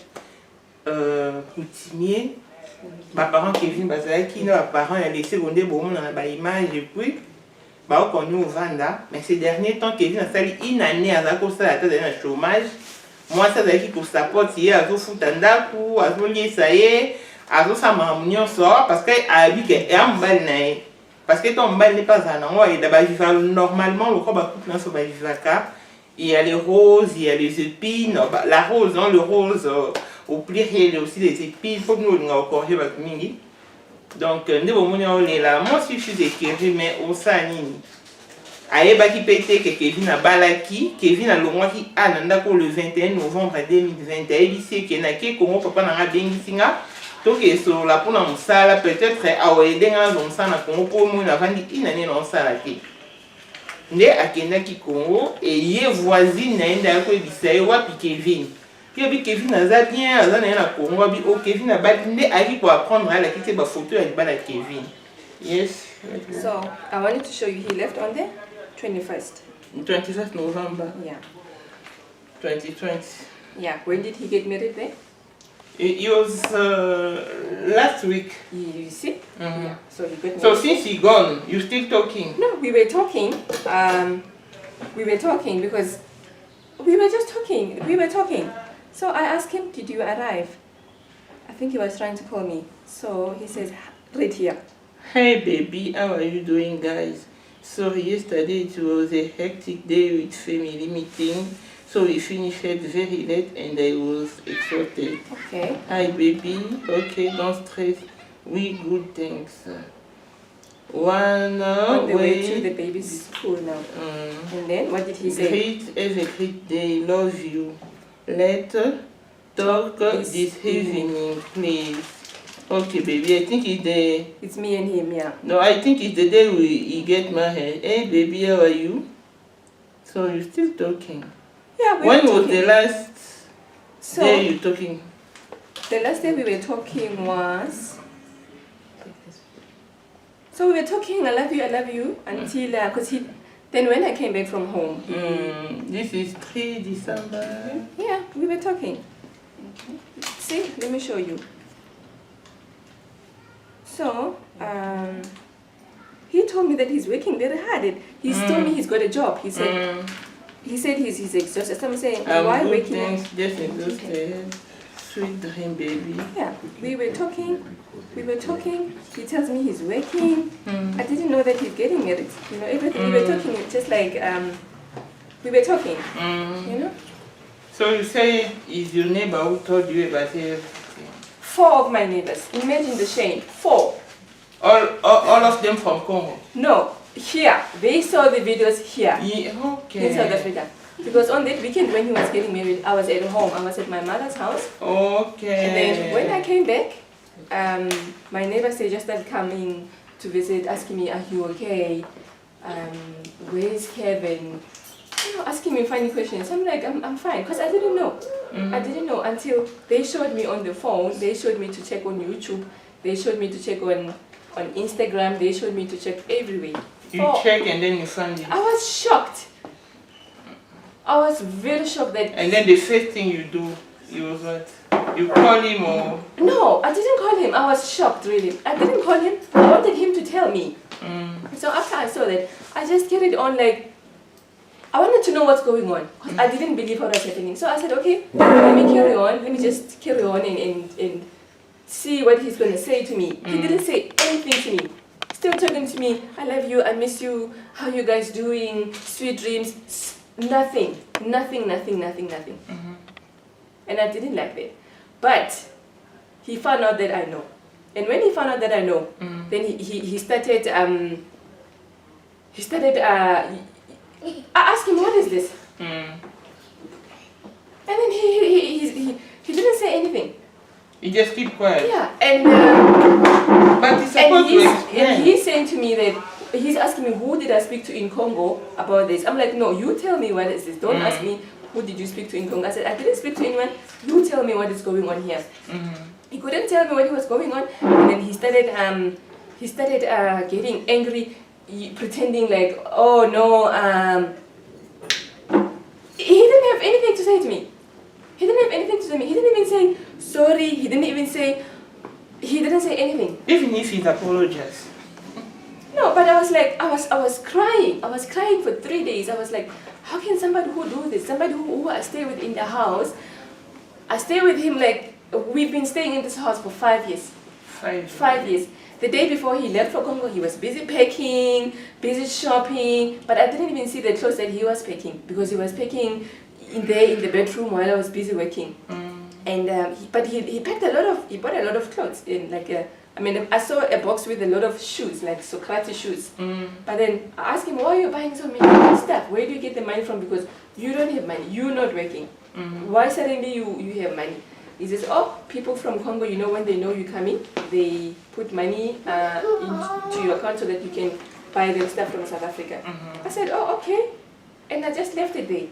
coutumier. Baparent Kevin bazalaki na baparent ya lese bonde bomona na baimage et puis connu au Vanda, mais ces derniers temps, Kevin a sali une année à la course à la chômage. Moi, ça veut dire pour sa porte, il y a un foutanda ou à son lié, ça y est, à son samamunion sort parce qu'elle a dit qu'elle est en balle. Parce que ton balle n'est pas un endroit et d'abord, normalement, le corps va couper dans son bajivaka. Il y a les roses, il y a les épines. La rose, le rose, au pli, il y a aussi les épines. Il faut que nous nous accordions avec Mingi. Donc, moi aussi je suis éclairé, mais au Sanini. Aïeba qui pétait que Kevin a balaki, Kevin a l'ongwaki pour le 21 novembre 2021. Il dit que Congo papa n'a bien singa. Donc, sur la pour la peut-être à aider dans le Congo pour moi avant une année dans la né à Kenaki Congo et y voisine n'a pas dit wapi Kevin. Puis Kevin a bien, a Congo, Kevin a battu pour apprendre à la quitter ma photo avec Kevin. Yes. So I wanted to show you. He left on the 21st. 21st November. Yeah. 2020. Yeah. When did he get married then? It was last week. You see? Yeah. So he got married. So since he gone, you still talking? No, we were talking. We were talking because we were just talking. We were talking. So I asked him, did you arrive? I think he was trying to call me. So he says, right here. Hey baby, how are you doing guys? Sorry, yesterday it was a hectic day with family meeting. So we finished very late and I was exhausted. Okay. Hi baby, okay, don't stress. We good, thanks. One on the way to the baby's school now. And then what did he say? Have a great day, love you. Let's talk this evening, please. Okay, baby, I think it's me and him, yeah. No, I think it's the day we get married. Hey, baby, how are you? So you're still talking? Yeah, we when were was talking. the last day you talking? The last day we were talking was... So we were talking, I love you, until, because then when I came back from home. This is 3 December. Yeah, we were talking. See, let me show you. So, he told me that he's working very hard. He told me he's got a job. He said he's exhausted. So I'm saying, why working? Just exhausted. Sweet dream, baby. Yeah, we were talking. He tells me he's working. I didn't know that he's getting married. You know, everything we were talking, just like we were talking. You know. So you say is your neighbor who told you about everything? 4 of my neighbors. Imagine the shame. 4. All of them from Congo? No, here. They saw the videos here. Yeah, okay. In South Africa. Because on that weekend when he was getting married, I was at home. I was at my mother's house. Okay. And then when I came back, my neighbors they just started coming to visit, asking me, are you okay? Where is Kevin? You know, asking me funny questions. I'm like, I'm fine, because I didn't know. I didn't know until they showed me on the phone. They showed me to check on YouTube. They showed me to check on Instagram. They showed me to check everywhere. You check and then you found it. I was shocked. I was very shocked that... And then the first thing you do, you was what? You call him or... No, I didn't call him. I was shocked, really. I didn't call him. I wanted him to tell me. So after I saw that, I just carried on like... I wanted to know what's going on. Because I didn't believe what was happening. So I said, okay, let me carry on. Let me just carry on and see what he's going to say to me. He didn't say anything to me. Still talking to me. I love you. I miss you. How you guys doing? Sweet dreams. Nothing. And I didn't like that. But he found out that I know. And when he found out that I know, then he started, I asked him, what is this? And then he didn't say anything. He just keep quiet. Yeah, and but he's supposed to explain. And he's saying to me that he's asking me, who did I speak to in Congo about this? I'm like, no, you tell me what is this. Don't ask me, who did you speak to in Congo? I said, I didn't speak to anyone. You tell me what is going on here. He couldn't tell me what was going on. And then he started getting angry, pretending like, oh no, he didn't have anything to say to me. He didn't have anything to say to me. He didn't even say sorry. He didn't say anything. Even if he's apologized. No, but I was like, I was crying. I was crying for 3 days. I was like, how can somebody who do this, somebody who I stay with in the house, I stay with him like, we've been staying in this house for 5 years. 5 years. The day before he left for Congo, he was busy packing, busy shopping, but I didn't even see the clothes that he was packing because he was packing in the bedroom while I was busy working. And he bought a lot of clothes in I saw a box with a lot of shoes, like Socrates shoes. But then I asked him, why are you buying so many stuff? Where do you get the money from? Because you don't have money, you're not working. Why suddenly you have money? He says, oh, people from Congo, when they know you're coming, they put money into your account so that you can buy them stuff from South Africa. I said, oh, okay. And I just left it there.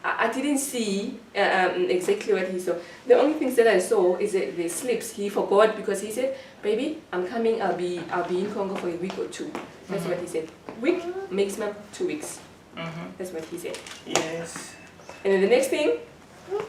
I didn't see exactly what he saw. The only things that I saw is the slips. He forgot because he said, baby, I'm coming, I'll be in Congo for a week or two. That's what he said. Week, maximum 2 weeks. That's what he said. Yes. And then the next thing,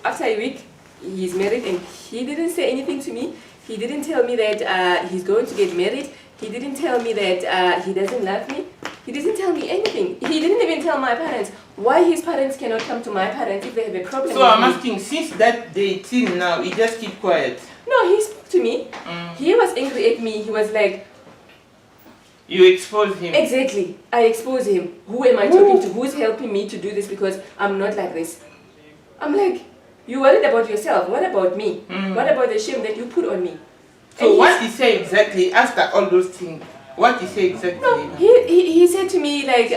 after a week, he's married and he didn't say anything to me. He didn't tell me that he's going to get married. He didn't tell me that he doesn't love me. He didn't tell me anything. He didn't even tell my parents why his parents cannot come to my parents if they have a problem. So I'm asking, since that day till now, he just keep quiet? No, he spoke to me. He was angry at me. He was like... You exposed him? Exactly. I exposed him. Who am I talking to? Who's helping me to do this because I'm not like this? I'm like, you worried about yourself. What about me? What about the shame that you put on me? So what he said exactly after all those things? What he said exactly? No, he said to me like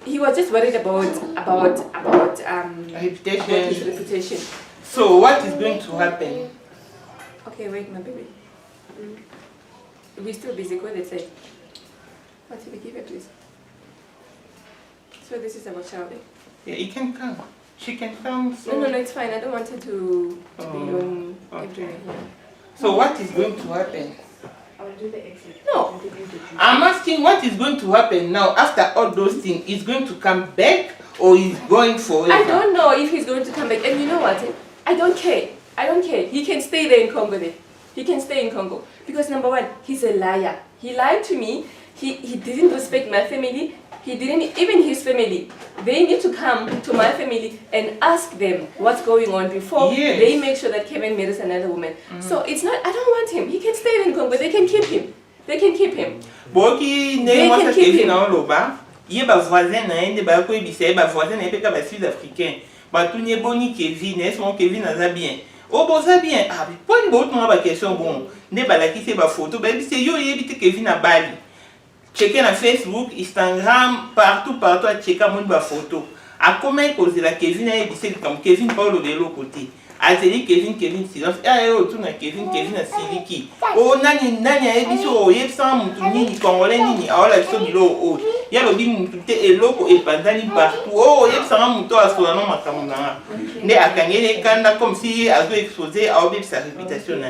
he was just worried about reputation. His reputation. So what is going to happen? Okay, wait, my baby. We're still busy. Go ahead, say. What did we give her, please? So this is our child. Yeah, he can come. She can come. So... No, it's fine. I don't want her to be on everywhere. So what is going to happen? I'll do the exit. No. I'm asking what is going to happen now after all those things. Is going to come back or is going forever? I don't know if he's going to come back. And you know what? I don't care. I don't care. He can stay there in Congo then. He can stay in Congo. Because number one, he's a liar. He lied to me. He didn't respect my family. He didn't, even his family. They need to come to my family and ask them what's going on before they make sure that Kevin marries another woman. So it's not, I don't want him. He can stay in Congo. They can keep him. They can keep him. Boki ne moi ça Kevin na loba. Ye ba voisin na ende ba ko ebise ba voisin na peka ba sud-africain. Ba tout ne boni Kevin, est mon Kevin na bien. Oh bon ça bien. Ah puis pas une bonne ba question bon. Ne ba la ki se ba photo ba ebise yo ebite Kevin na Bali. Checker na Facebook, Instagram, partout, à checker mon photo. A comment cause la Kevin a dit comme Kevin Paulo de l'autre côté. A dit Kevin silence. Ah yo tout na Kevin a siliki. Oh nani a dit oh yeb sans mutu ni congolais ni aola so bilo oh. Ya lo bi mutu te eloko e pandani partout. Oh yeb sans mutu a sola no makamuna. Ne akangele kanda comme si a zo exposer a obi sa réputation na.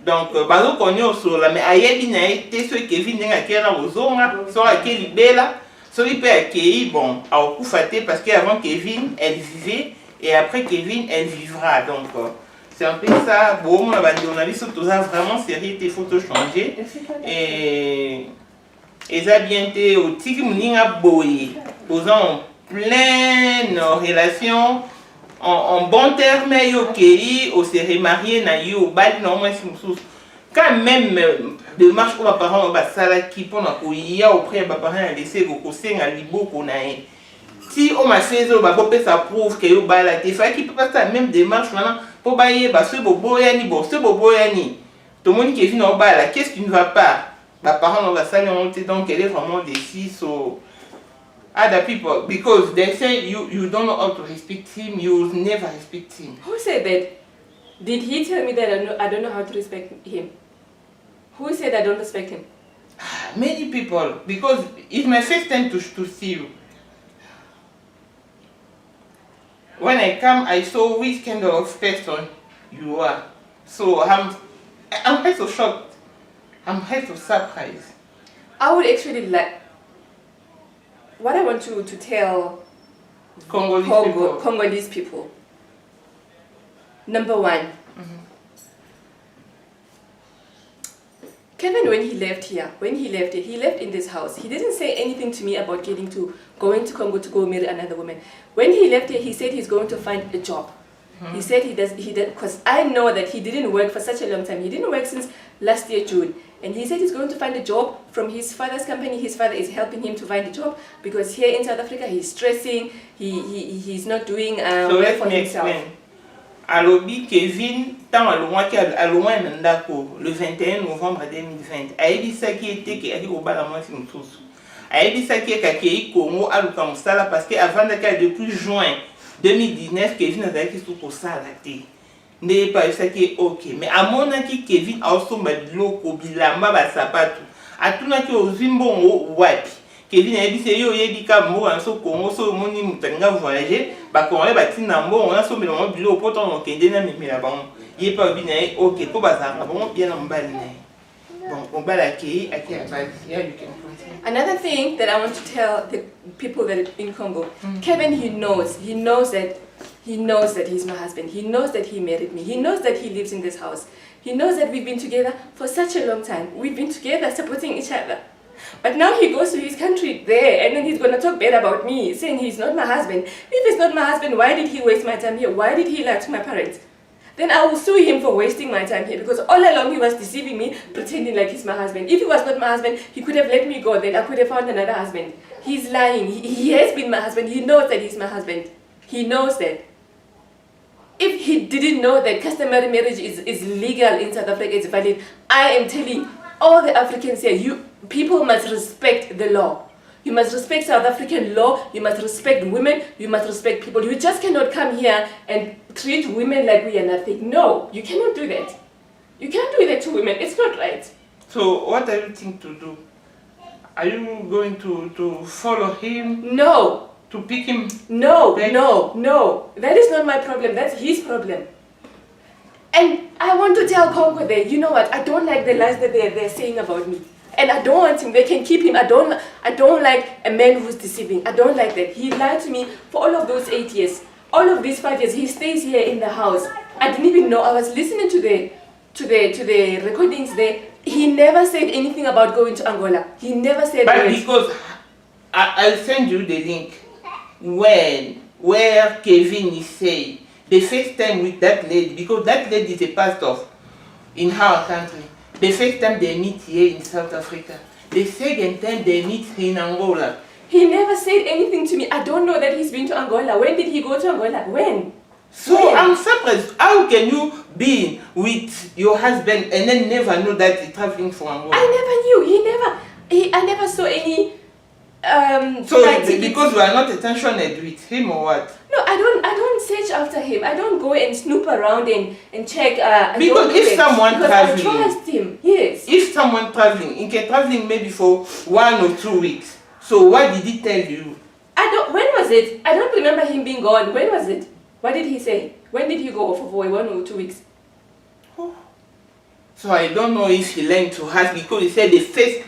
Donc bazo konyo sola mais ayebi na te so Kevin nga kera bozonga so akeli bela. So il peut accueillir, bon, à Okufaté parce qu'avant Kevin, elle vivait et après Kevin, elle vivra. Donc, c'est un peu ça. Bon, on a journaliste, tout ça vraiment sérieux, tes photos changées. Et ça bien été au Tiki Mouninga Boye, posant en pleine relation, en bon terme, ok, au s'est remarié, na yo, bali, non, moi, c'est quand même, démarche pour ma parent, bah, ça là qui pour na koya auprès ma parent a laissé ko senga liboko na e. Si on m'a fait ça, bah, ça prouve que yo ba la te fa qui peut pas ça même démarche maintenant pour bailler bah ce bobo yani bon ce bobo yani. Tout le monde qui est venu en bas là, qu'est-ce qui ne va pas? Ma parent va ça monter donc elle est vraiment déçue so other people because they say you don't know how to respect him, you never respect him. Who said that? Did he tell me that I don't know how to respect him? Who said I don't respect him? Many people, because it's my first time to see you. When I come, I saw which kind of person you are. So I'm quite so shocked. I'm quite so surprised. I would actually like, what I want to tell Congolese people. Number one, Kevin, when he left here, he left in this house. He didn't say anything to me about going to Congo to go marry another woman. When he left here, he said he's going to find a job. He said he does, because I know that he didn't work for such a long time. He didn't work since last year, June. And he said he's going to find a job from his father's company. His father is helping him to find a job because here in South Africa, he's stressing, he's not doing well for himself. Explain. Alobi Kevin, tant alongwa ndako le 21 novembre 2020. Aibisa ki était ki ari obala mwasi mtusu. Aibisa ki kakei Congo aluka musala parce que avant depuis juin 2019 Kevin azalaki suko sala te. Ne pas ça qui OK, mais à mon aki Kevin ausomba biloko bilamba ba sapatu. Atuna ki ozimbongo wapi. Kevin a dit yo yebika mbo anso Congo so moni mutanga voyager ba Congolais ba tina mbo on a so melo bilo poto on kende na mimila ba ye pa bina OK ko bazanga bon bien na mbali na bon on bala ki aki abali ya you can continue. Another thing that I want to tell the people that are in Congo, Kevin, he knows that he's my husband. He knows that he married me. He knows that he lives in this house. He knows that we've been together for such a long time. We've been together supporting each other. But now he goes to his country there and then he's going to talk bad about me, saying he's not my husband. If he's not my husband, why did he waste my time here? Why did he lie to my parents? Then I will sue him for wasting my time here because all along he was deceiving me, pretending like he's my husband. If he was not my husband, he could have let me go, then I could have found another husband. He's lying. He has been my husband. He knows that he's my husband. He knows that. If he didn't know that customary marriage is legal in South Africa, it's valid, I am telling all the Africans here, people must respect the law. You must respect South African law, you must respect women, you must respect people. You just cannot come here and treat women like we are nothing. No, you cannot do that. You can't do that to women, it's not right. So what are you thinking to do? Are you going to follow him? No. To pick him? No, no. That is not my problem, that's his problem. And I want to tell Congo that, you know what, I don't like the lies that they're saying about me. And I don't want him, they can keep him. I don't like a man who's deceiving. I don't like that. He lied to me for all of those 8 years. All of these 5 years, he stays here in the house. I didn't even know. I was listening to the recordings there. He never said anything about going to Angola. He never said But because I'll send you the link where Kevin is saying the first time with that lady, because that lady is a pastor in our country. The first time they meet here in South Africa. The second time they meet in Angola. He never said anything to me. I don't know that he's been to Angola. When did he go to Angola? When? So I'm surprised. How can you be with your husband and then never know that he's traveling for Angola? I never knew. I never saw any so because you are not attentioned with him or what? No, I don't search after him. I don't go and snoop around and check. Because if someone traveling, I trust him. Yes. If someone traveling, he can traveling maybe for 1 or 2 weeks. So what did he tell you? When was it? I don't remember him being gone. When was it? What did he say? When did he go for 1 or 2 weeks? Oh. So I don't know if he learned to ask because he said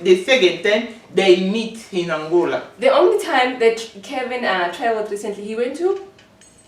the second time they meet in Angola. The only time that Kevin traveled recently, he went to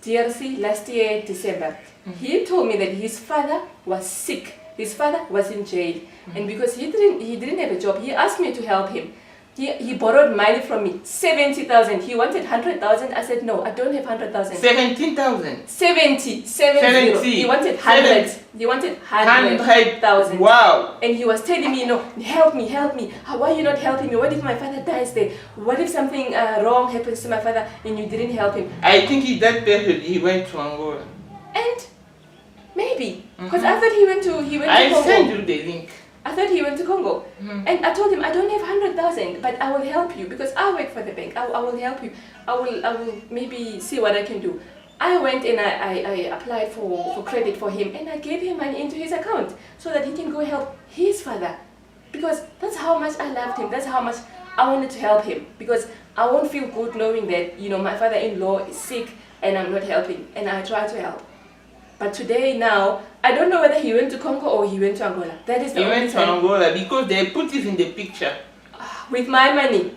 DRC last year, December. He told me that his father was sick. His father was in jail. And because he didn't have a job, he asked me to help him. He borrowed money from me, 70,000. He wanted 100,000. I said, no, I don't have 100,000. 17,000? 70. He wanted 100. He wanted 100,000. Wow. And he was telling me, no, help me. Why are you not helping me? What if my father dies there? What if something wrong happens to my father and you didn't help him? I think in that period he went to Angola. And maybe. Because I thought he went to Congo. I'll send you the link. I thought he went to Congo. And I told him, I don't have 100,000, but I will help you because I work for the bank. I will help you. I will maybe see what I can do. I went and I applied for credit for him and I gave him money into his account so that he can go help his father because that's how much I loved him. That's how much I wanted to help him, because I won't feel good knowing that, you know, my father-in-law is sick and I'm not helping, and I try to help. But today, now, I don't know whether he went to Congo or he went to Angola. That is the He only went to time. Angola because they put it in the picture. With my money.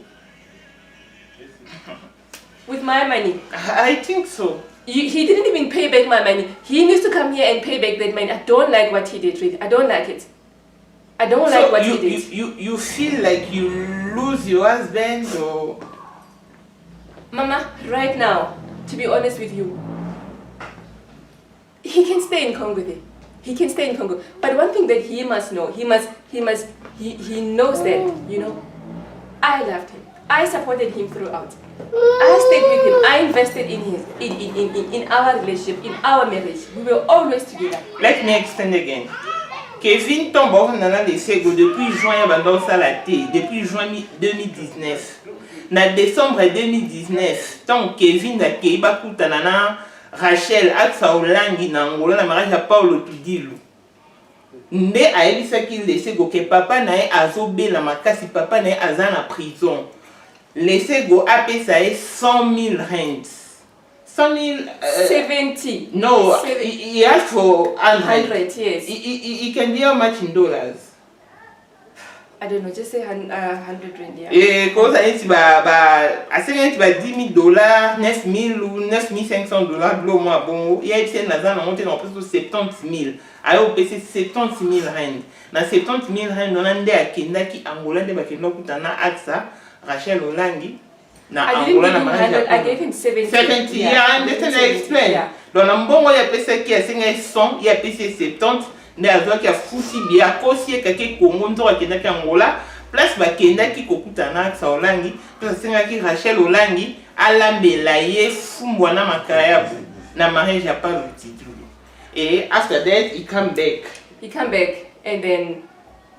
With my money. I think so. He didn't even pay back my money. He needs to come here and pay back that money. I don't like what he did, really. I don't like it. I don't like what he did. You feel like you lose your husband or... Mama, right now, to be honest with you, he can stay in Congo there. He can stay in Congo. But one thing that he must know, he knows that, you know, I loved him. I supported him throughout. I stayed with him. I invested in our relationship, in our marriage. We were always together. Let me explain again. Kevin tombe nana lesego depuis juin bandon salaté, depuis juin 2019. Na décembre 2019, tant Kevin a keiba kutanana Rachel aksa olangi na Angola na mariage ya Paulo Tudilu. Nde ayebisaki lesego ke papa na ye azobela makasi, papa na ye aza na prison. Lesego apesa ye 100,000 rands. 70. No, he asked for 100, yes. He can be how much in dollars? I don't know, just say 100 rand, yeah. Because I think $10,000, $9,000 ou $9,500 bleu moi bon. Il y a ici na zana monté dans presque 70,000. Ayo pese 70,000 rand. Na 70,000 rand on ande akenda ki Angola de bakenda kutana aksa Rachel Olangi. Na Angola na mariage. I gave him 70. 70, yeah, I understand, I explain. Yeah. Dans la mbongo ya pesa ki a 100, ya pesa 70. Ne azo ki a fusi bia kosi kake Congo ndo akenda ki Angola. Plus bakenda ki kokutana aksa Olangi. Plus senga ki Rachel Olangi alambela ye fumbwana makaya na mariage ya pas l'outil. And after that he come back. He come back and then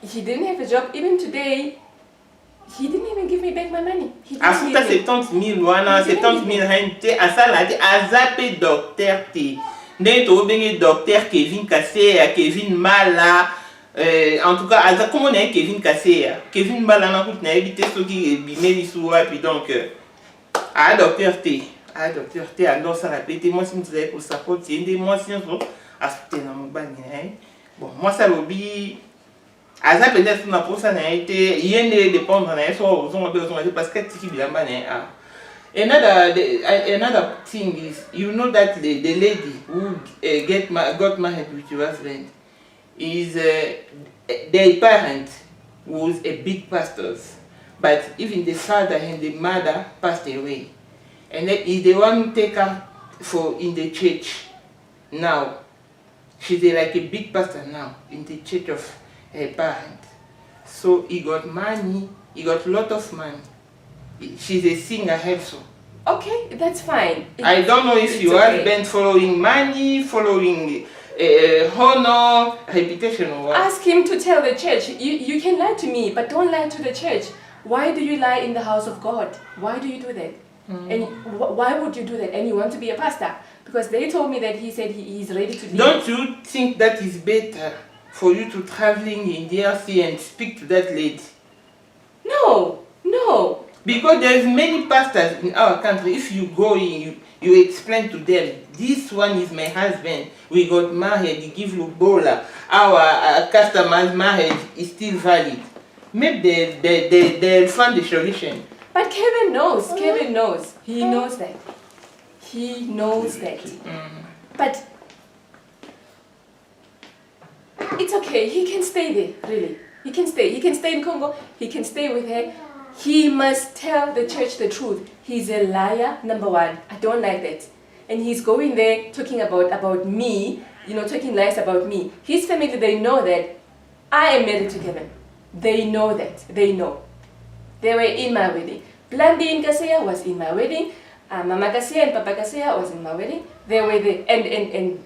he didn't have a job. Even today, he didn't even give me back my money. Afuta 70,000 wana, 70,000 rente, asala te, azape docteur te. Nde to bengi docteur Kevin Kaseya, Kevin Mala, en tout cas, comment on est Kevin Kaseya? Kevin Mala na kout na ebite soki bimeli suwa, puis donc, docteur te, alors ça la pété, moi si vous avez pour support, c'est une moi si on aspecté na mobani, bon, moi ça lobby. Aza peut-être na posa na été yende dépendre na so on besoin parce que tiki bilamba na another thing is, you know that the lady who got married with your husband is their parent was a big pastor, but even the father and the mother passed away, and then is the one who take her for in the church now. She's like a big pastor now in the church of her parent. So he got money, he got a lot of money. She's a singer also. Okay, that's fine. I don't know if your husband following money, following honor, reputation or what. Ask him to tell the church. You can lie to me, but don't lie to the church. Why do you lie in the house of God? Why do you do that? And why would you do that? And you want to be a pastor? Because they told me that he said he is ready to leave. Don't you think that is better for you to traveling in DRC and speak to that lady? No. Because there's many pastors in our country. If you go in, you explain to them, this one is my husband. We got married, he give Lubola. Our customer's marriage is still valid. Maybe they'll find the solution. But Kevin knows. He knows that. But it's okay. He can stay there, really. He can stay. He can stay in Congo. He can stay with her. He must tell the church the truth. He's a liar, number one. I don't like that. And he's going there talking about me, talking lies about me. His family, they know that I am married to Kevin. They know that. They know. They were in my wedding. Blandi Kaseya was in my wedding. Mama Kaseya and Papa Kaseya was in my wedding. They were there. And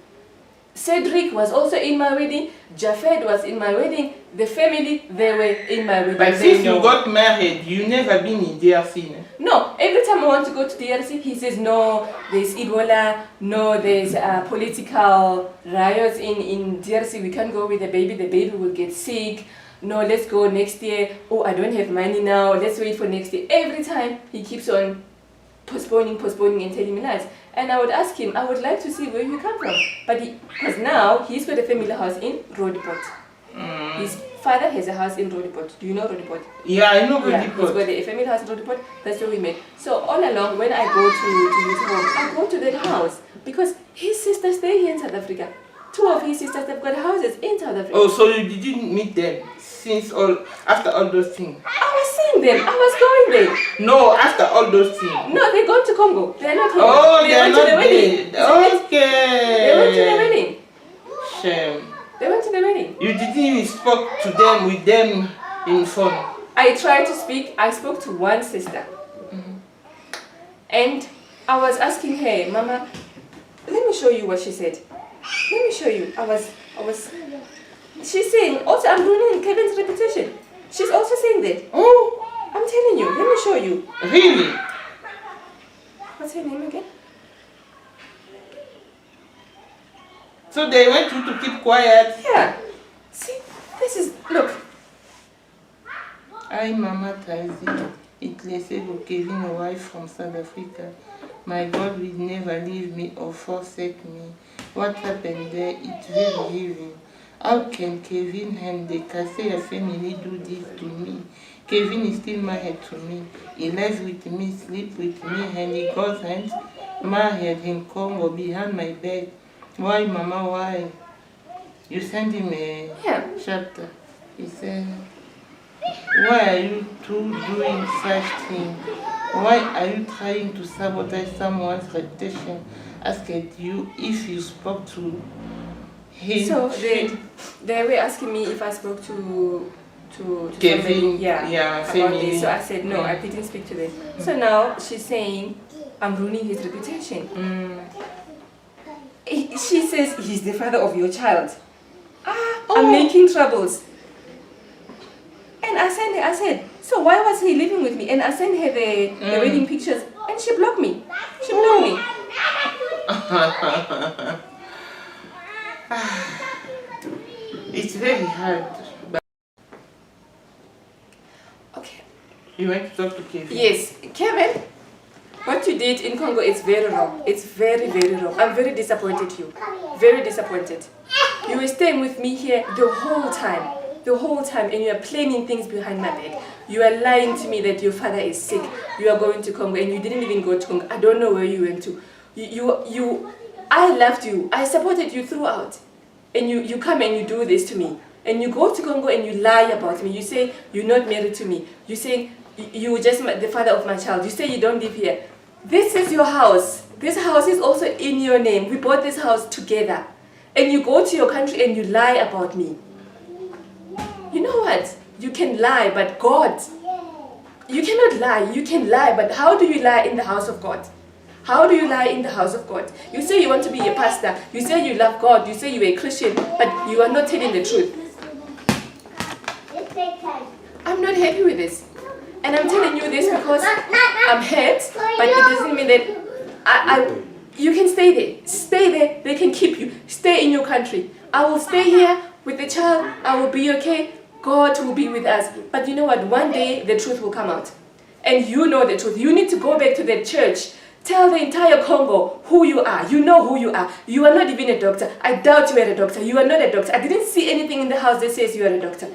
Cedric was also in my wedding. Jafed was in my wedding. The family, they were in my wedding. But since you got married, you never been in DRC? No. Every time I want to go to DRC, he says, no, there's Ebola. No, there's political riots in DRC. We can't go with the baby. The baby will get sick. no, let's go next year. Oh, I don't have money now. Let's wait for next year. Every time he keeps on postponing and telling me lies. And I would ask him, I would like to see where you come from. But because now he's got a family house in Rodiport. His father has a house in Rodiport. Do you know Rodiport? Yeah, I know Rodiport. Yeah, he's got a family house in Rodiport. That's where we met. So all along, when I go to his home, I go to that house because his sisters stay here in South Africa. 2 of his sisters have got houses in South Africa. Oh, so you didn't meet them after all those things? I was seeing them. I was going there. No, after all those things. No, they gone to Congo. They're not here. Oh, they went not to the wedding. Okay. They went to the wedding. Shame. They went to the wedding. You didn't even speak to them with them in phone. I tried to speak. I spoke to one sister. And I was asking her, Mama, let me show you what she said. Let me show you. She's saying, also I'm ruining Kevin's reputation. She's also saying that. Oh, I'm telling you. Let me show you. Really? What's her name again? So they want you to keep quiet? Yeah. See, this is, look. Hi, Mama Tazi. It laissez Kevin a wife from South Africa. My God will never leave me or forsake me. What happened there? It's very heavy. How can Kevin and the Kaseya family do this to me? Kevin is still married to me. He lives with me, sleeps with me, and he goes and married in Congo behind my back. Why, Mama, why? You send him a chapter. He said, why are you two doing such things? Why are you trying to sabotage someone's reputation? Asked you if you spoke to him. So they were asking me if I spoke to Kevin, somebody, about this. So I said no, I didn't speak to them. So now she's saying I'm ruining his reputation. She says he's the father of your child. I'm making troubles. And I said, so why was he living with me? And I sent her the wedding pictures, and she blocked me. She blocked me. It's very hard. But okay. You want to talk to Kevin? Yes, Kevin. What you did in Congo is very wrong. It's very, very wrong. I'm very disappointed in you. Very disappointed. You were staying with me here the whole time. The whole time, and you are planning things behind my back. You are lying to me that your father is sick. You are going to Congo, and you didn't even go to Congo. I don't know where you went to. I loved you. I supported you throughout. And you come and you do this to me. And you go to Congo and you lie about me. You say you're not married to me. You say you're just the father of my child. You say you don't live here. This is your house. This house is also in your name. We bought this house together. And you go to your country and you lie about me. You know what? You can lie, but God, you cannot lie. You can lie, but how do you lie in the house of God? How do you lie in the house of God? You say you want to be a pastor. You say you love God. You say you're a Christian, but you are not telling the truth. I'm not happy with this. And I'm telling you this because I'm hurt, but it doesn't mean that you can stay there. Stay there. They can keep you. Stay in your country. I will stay here with the child. I will be okay. God will be with us. But you know what? One day the truth will come out. And you know the truth. You need to go back to the church. Tell the entire Congo who you are. You know who you are. You are not even a doctor. I doubt you are a doctor. You are not a doctor. I didn't see anything in the house that says you are a doctor.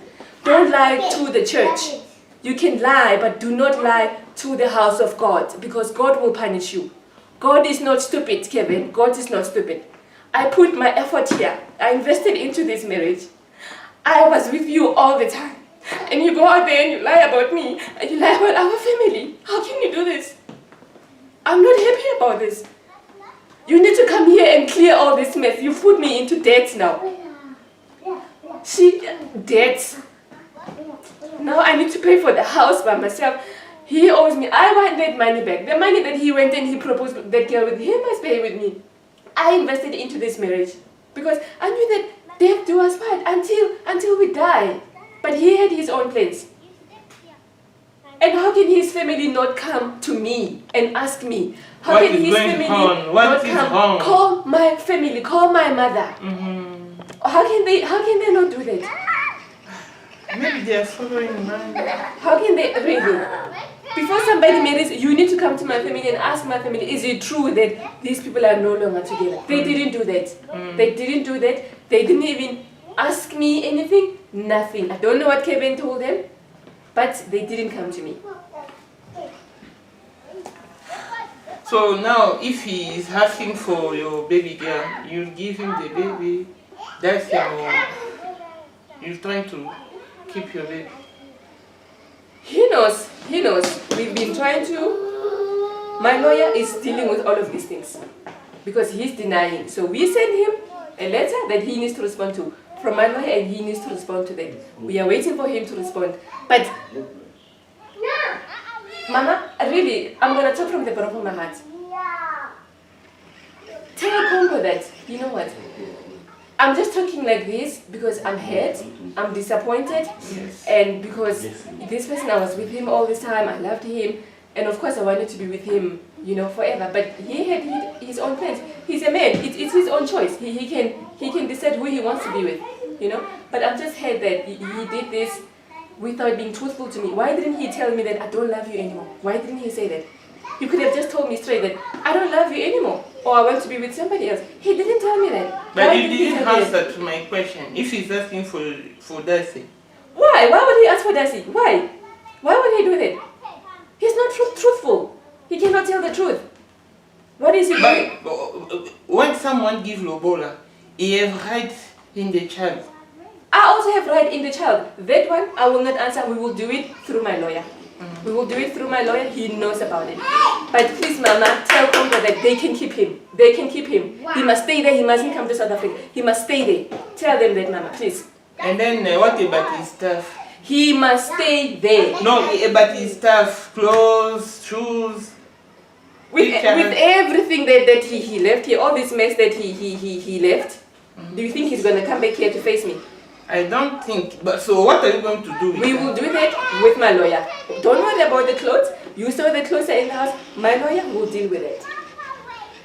Don't lie to the church. You can lie, but do not lie to the house of God, because God will punish you. God is not stupid, Kevin. God is not stupid. I put my effort here. I invested into this marriage. I was with you all the time. And you go out there and you lie about me. And you lie about our family. How can you do this? I'm not happy about this. You need to come here and clear all this mess. You put me into debt now. Debt. Now I need to pay for the house by myself. He owes me. I want that money back. The money that he went and he proposed that girl with, he must pay with me. I invested into this marriage because I knew that death do us part until we die. But he had his own plans. And how can his family not come to me and ask me? How can his family not come? Call my family, call my mother. How can they not do that? Maybe they are following mine. How can they really? Before somebody marries, you need to come to my family and ask my family, is it true that these people are no longer together? They didn't do that. They didn't do that. They didn't even ask me anything. Nothing. I don't know what Kevin told them, but they didn't come to me. So now, if he is asking for your baby girl, you give him the baby. That's you're trying to keep your baby. He knows. We've been trying to. My lawyer is dealing with all of these things because he's denying. So we sent him a letter that he needs to respond to from my lawyer, and he needs to respond to that. We are waiting for him to respond. But, Mama, really, I'm going to talk from the bottom of my heart. Tell Congo that, you know what? I'm just talking like this because I'm hurt, I'm disappointed, and because this person, I was with him all this time, I loved him, and of course I wanted to be with him, you know, forever. But he had his own plans. He's a man. It's his own choice. He can decide who he wants to be with, you know. But I'm just hurt that he did this without being truthful to me. Why didn't he tell me that I don't love you anymore? Why didn't he say that? You could have just told me straight that I don't love you anymore, or I want to be with somebody else. He didn't tell me that. But you didn't answer to my question. If he's asking for Darcy. Why? Why would he ask for Darcy? Why? Why would he do that? He's not truthful. He cannot tell the truth. What is he doing? When someone gives Lobola, he has right in the child. I also have right in the child. That one, I will not answer. We will do it through my lawyer. We will do it through my lawyer. He knows about it. But please, Mama, tell Congo that they can keep him. They can keep him. He must stay there. He mustn't come to South Africa. He must stay there. Tell them that, Mama, please. And then what about his stuff? He must stay there. No, about his stuff, clothes, shoes. With everything that he left here, all this mess that he left, do you think he's going to come back here to face me? I don't think. But so what are you going to do with We will do that with my lawyer. Don't worry about the clothes. You saw the clothes are in the house. My lawyer will deal with it.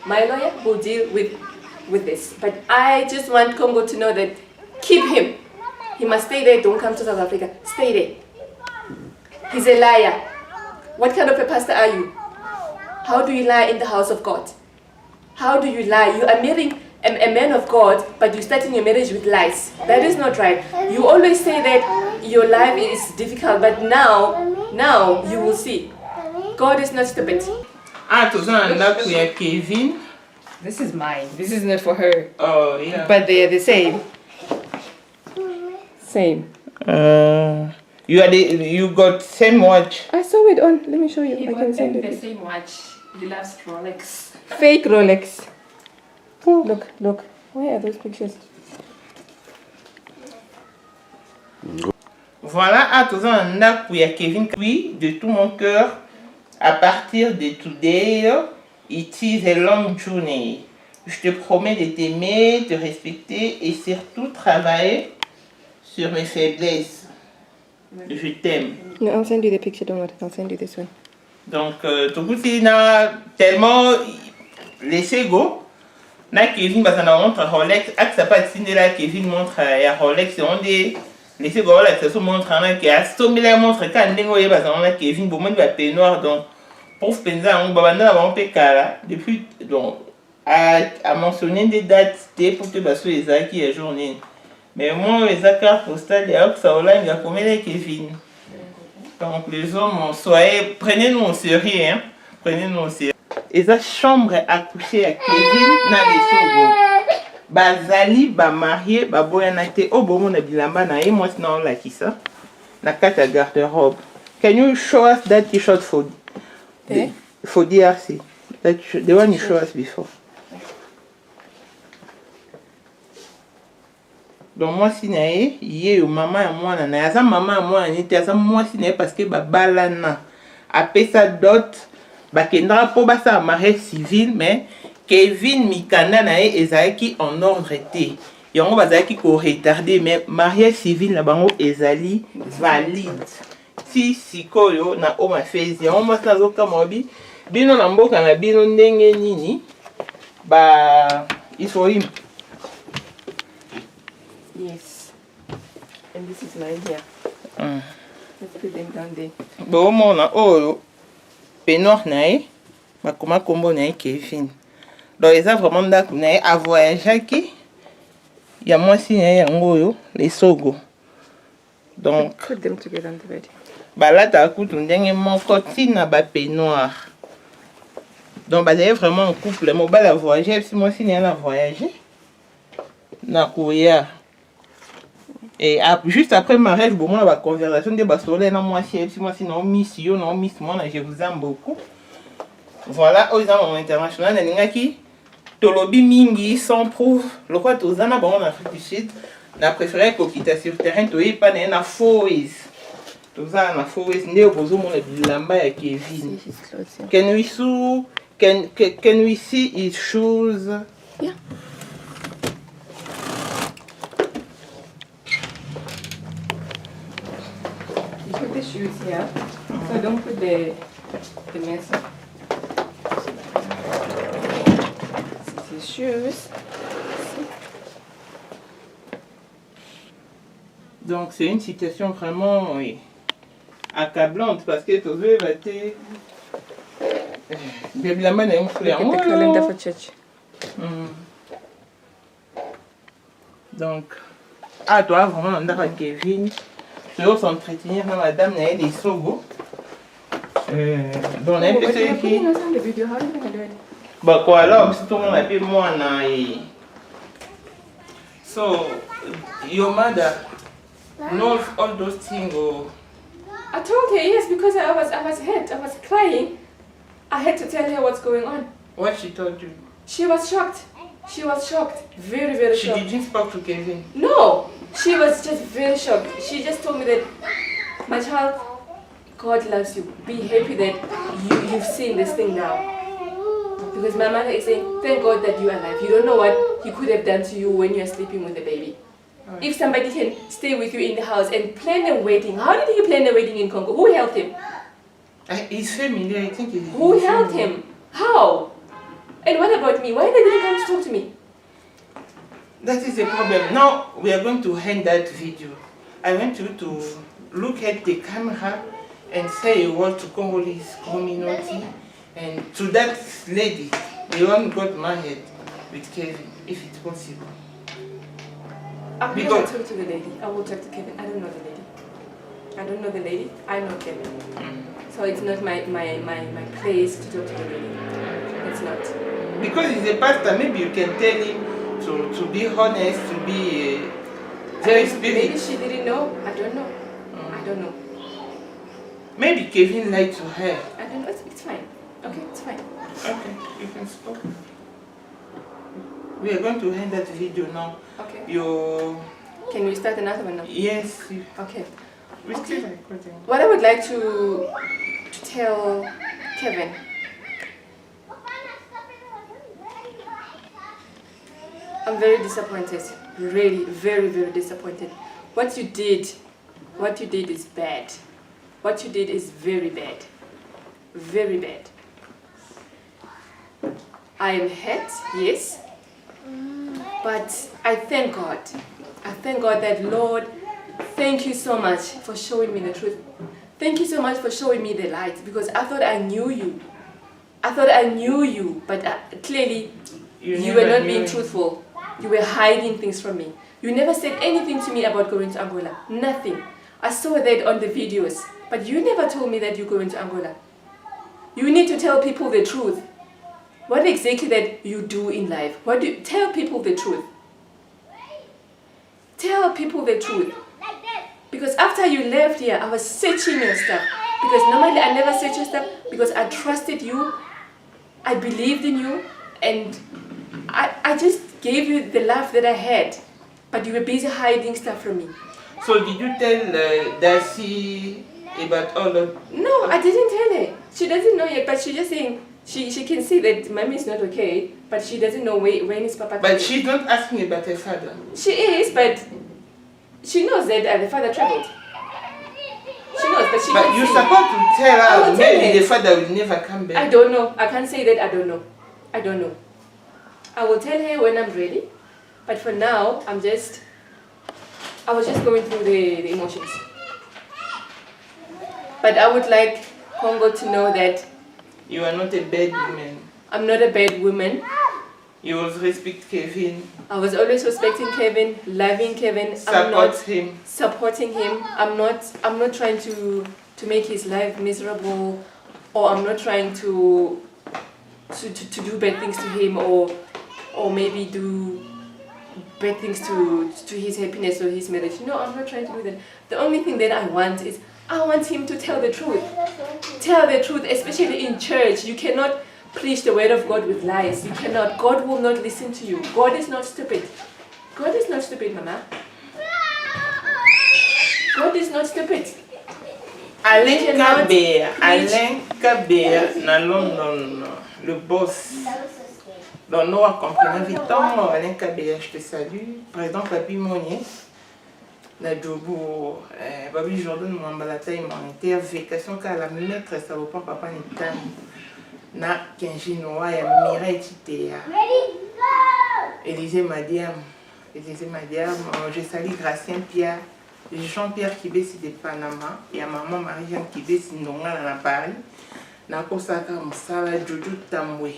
My lawyer will deal with this. But I just want Congo to know that keep him. He must stay there. Don't come to South Africa. Stay there. He's a liar. What kind of a pastor are you? How do you lie in the house of God? How do you lie? You are marrying a man of God, but you're starting your marriage with lies. That is not right. You always say that your life is difficult, but now you will see. God is not stupid. Kevin. This is mine. This is not for her. Oh, yeah. But they are the same. Same. You got same watch. I saw it on. Let me show you. I can send it. The same watch. He loves Rolex. Fake Rolex. Oh, look. Where are those pictures? Voilà, à tous un Kevin. Oui, de tout mon cœur, à partir de today, it is a long journey. Je te promets de t'aimer, de respecter et surtout travailler sur mes faiblesses. Je t'aime. No, I'll send you the picture. Don't worry. I'll send you this one. Donc, tout n'a tellement laissé go. Na Kevin basana montre Rolex, aksa pas signé là Kevin montre ya Rolex on dit laissez go là ça se montre na qui a sommet montre quand ndingo ye basana Kevin bon monde va peignoir donc pour penza on babanda va on pekala depuis donc à mentionner des dates c'était pour te basso les acquis à journée mais moi les carte postale et aksa online a comme les Kevin donc les hommes soyez prenez-nous au sérieux hein prenez-nous au sérieux. Eza chambre à coucher à Kevin na lesogo. Bazali ba marié ba boyana te obomo na bilamba na moi na la kisa. Na kata garde-robe. Can you show us that t-shirt for DRC? The one you show us before. Donc moi si nae yé yo maman ya mwana na yaza maman ya mwana ni te yaza moi si nae parce que ba balana apesa dot bakendra po basa mariage civil mais Kevin mikanda na ye ezalaki en ordre te yango bazalaki ko retarder mais mariage civil na bango ezali valide si sikoyo na o mafezi yango mwasi nazoka mobi bino na mboka na bino ndenge nini ba isoim. Yes. And this is mine here. Let's put them down there. Bon, mon peignoir nae, bakoma kombo nae Kevin. Donc ils ont vraiment ndako nae a voyager qui ya mwasi nae yango yo les sogo. Donc put them together on the bed. Balata kutu ndenge moko tina ba peignoir. Donc bah vraiment un couple mobile à voyager si moi si nae a voyager. Na koya. Et juste après mariage, bon, on a la conversation de Basolé, non, moi, si moi, si non, miss yo, non, miss moi, je vous aime beaucoup. Voilà, aux gens international, il y a qui, Tolobi Mingi, sans preuve, le quoi, tous en bon, en Afrique du Sud, n'a préféré qu'on quitte sur le terrain, tu es pas né, na fouis. Tous en a fouis, né au besoin, on a lamba et Kevin. Can we see his shoes? Yeah. Put the shoes here, so don't put the mess. The shoes. Donc c'est une situation vraiment accablante parce que tu vas être la main est Look at the calendar for church. Donc toi vraiment on a Kevin. Je vais s'entretenir avec madame Naël et Sogo. Bon, on a un peu qui. Bah quoi alors, si tout le monde a pu moi, so, your mother knows all those things. I told her yes because I was hurt. I was crying. I had to tell her what's going on. What she told you? She was shocked. She was shocked. Very, very shocked. She didn't speak to Kevin? No. She was just very shocked. She just told me that, my child, God loves you. Be happy that you've seen this thing now. Because my mother is saying, thank God that you are alive. You don't know what he could have done to you when you are sleeping with the baby. Right. If somebody can stay with you in the house and plan a wedding. How did he plan a wedding in Congo? Who helped him? His family, I think. Who helped him? How? And what about me? Why did they come to talk to me? That is the problem. Now we are going to end that video. I want you to look at the camera and say a word to Congolese community and to that lady, the one who got married with Kevin, if it's possible. I'm going to talk to the lady. I will talk to Kevin. I don't know the lady. I don't know the lady. I know Kevin. So it's not my place to talk to the lady. It's not. Because he's a pastor, maybe you can tell him to be honest, to be very spiritual. Maybe she didn't know. I don't know. I don't know. Maybe Kevin lied to her. I don't know. It's fine. Okay, it's fine. Okay, you can stop. We are going to end that video now. Okay. Can we start another one now? Yes. Okay. We're still recording. What I would like to tell Kevin. I'm very disappointed. Really, very, very disappointed. What you did is bad. What you did is very bad. Very bad. I am hurt, yes. But I thank God. I thank God that, Lord, thank you so much for showing me the truth. Thank you so much for showing me the light, because I thought I knew you. I thought I knew you, but clearly you were not being truthful. You were hiding things from me. You never said anything to me about going to Angola. Nothing. I saw that on the videos, but you never told me that you're going to Angola. You need to tell people the truth. What exactly that you do in life? Tell people the truth. Tell people the truth. Because after you left here, I was searching your stuff. Because normally I never search your stuff because I trusted you. I believed in you. And I just gave you the love that I had. But you were busy hiding stuff from me. So did you tell Darcy about all of... No, I didn't tell her. She doesn't know yet, but she's just saying... She can see that mommy is not okay, but she doesn't know when is Papa coming. But she's not asking about her father. She is, but she knows that the father traveled. She knows, but she. But you're supposed to tell her maybe the father will never come back. I don't know. I can't say that. I don't know. I don't know. I will tell her when I'm ready, but for now, I was just going through the emotions. But I would like Congo to know that you are not a bad woman. I'm not a bad woman. You always respect Kevin. I was always respecting Kevin, loving Kevin. Supporting him. I'm not trying to make his life miserable, or I'm not trying to do bad things to him, or maybe do bad things to his happiness or his marriage. No, I'm not trying to do that. The only thing that I want is I want him to tell the truth. Tell the truth, especially in church. You cannot preach the word of God with lies. You cannot. God will not listen to you. God is not stupid. God is not stupid, Mama. God is not stupid. Alain Kabea, na London, le boss. Dans nous comprenons vite, Alain Kabea, je te salue. Président Papi Monnier. La Djobo, Babi Jordan, mon balataille, mon intervacation, car la maîtresse, ça vaut pas papa ni tam. Na Kenjinoa, ya Mireille Titea. Élisée Madiam, je salue Gracien Pierre, Jean-Pierre Kibesi de Panama, et à maman Marie-Jeanne Kibesi Ndonga na Paris. Na Kosaka Msala, Jojo Tamwe,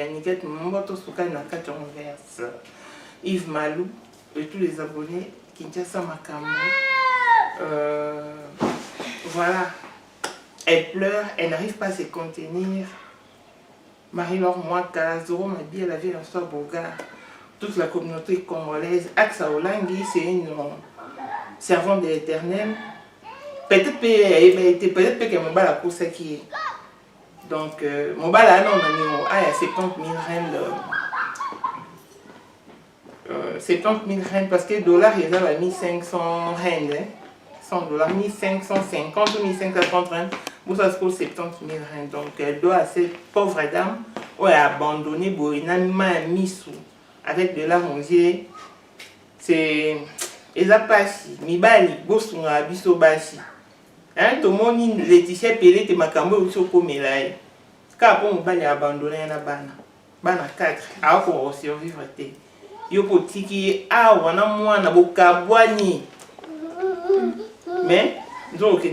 Aniket Mboto Souka na Katonverse, Yves Malou, et tous les abonnés, Kinshasa Makambo. Voilà. Elle pleure, elle n'arrive pas à se contenir. Marie-Laure Mwaka, Zoro Mabi, elle avait un soir Boga. Toute la communauté congolaise, Axa Olangi, c'est une servante de l'Éternel. Peut-être que mon bal a poussé qui est. Donc, mon bal a non, il y a 70 000 reines. 70 000 reines, parce que le dollar, il a 1500 reines. 100 $, 1550 ou 1550 reines. Pour ça, c'est pour 70 000 reines. Donc, elle doit à cette pauvre dame, où elle a abandonné, avec de la rosier. C'est. Ils ont passé. Mibali, Bosunga, Biso Bassi. Hein, tout le monde, Laetitia Pelé, te makambo, ou soko melaye. Car pour Mibali abandonné, il y a bana 4. Alors qu'on survivre. Yo potiki, wana mwana, bokabwani. Mais nous avons monté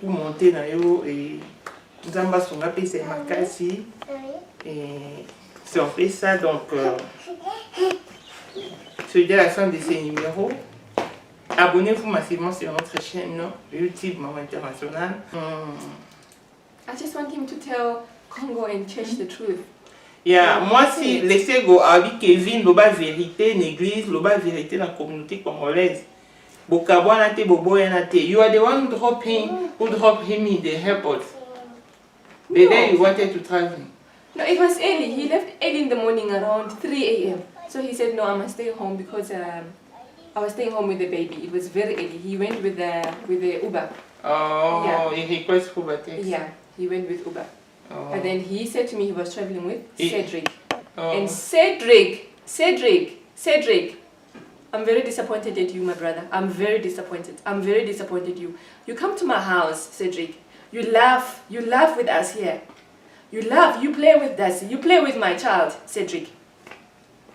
pour monter dans yo et nous avons fait makasi et si on fait ça donc c'est déjà la fin de ces numéros. Abonnez-vous massivement sur notre chaîne YouTube Maman International. I just want him to tell Congo and church the truth. Yeah, moi si laissez go avec Kevin loba vérité l'église, loba vérité dans la communauté congolaise. You are the one who dropped him in the airport. The day you wanted to travel. No, it was early. He left early in the morning around 3 a.m. So he said, no, I must stay home because I was staying home with the baby. It was very early. He went with the Uber. Oh, yeah. He requested Uber taxi. Yeah, he went with Uber. Oh. And then he said to me he was traveling with Cedric. Oh. And Cedric, I'm very disappointed at you, my brother. I'm very disappointed. You come to my house, Cedric. You laugh with us here. You play with us. You play with my child, Cedric.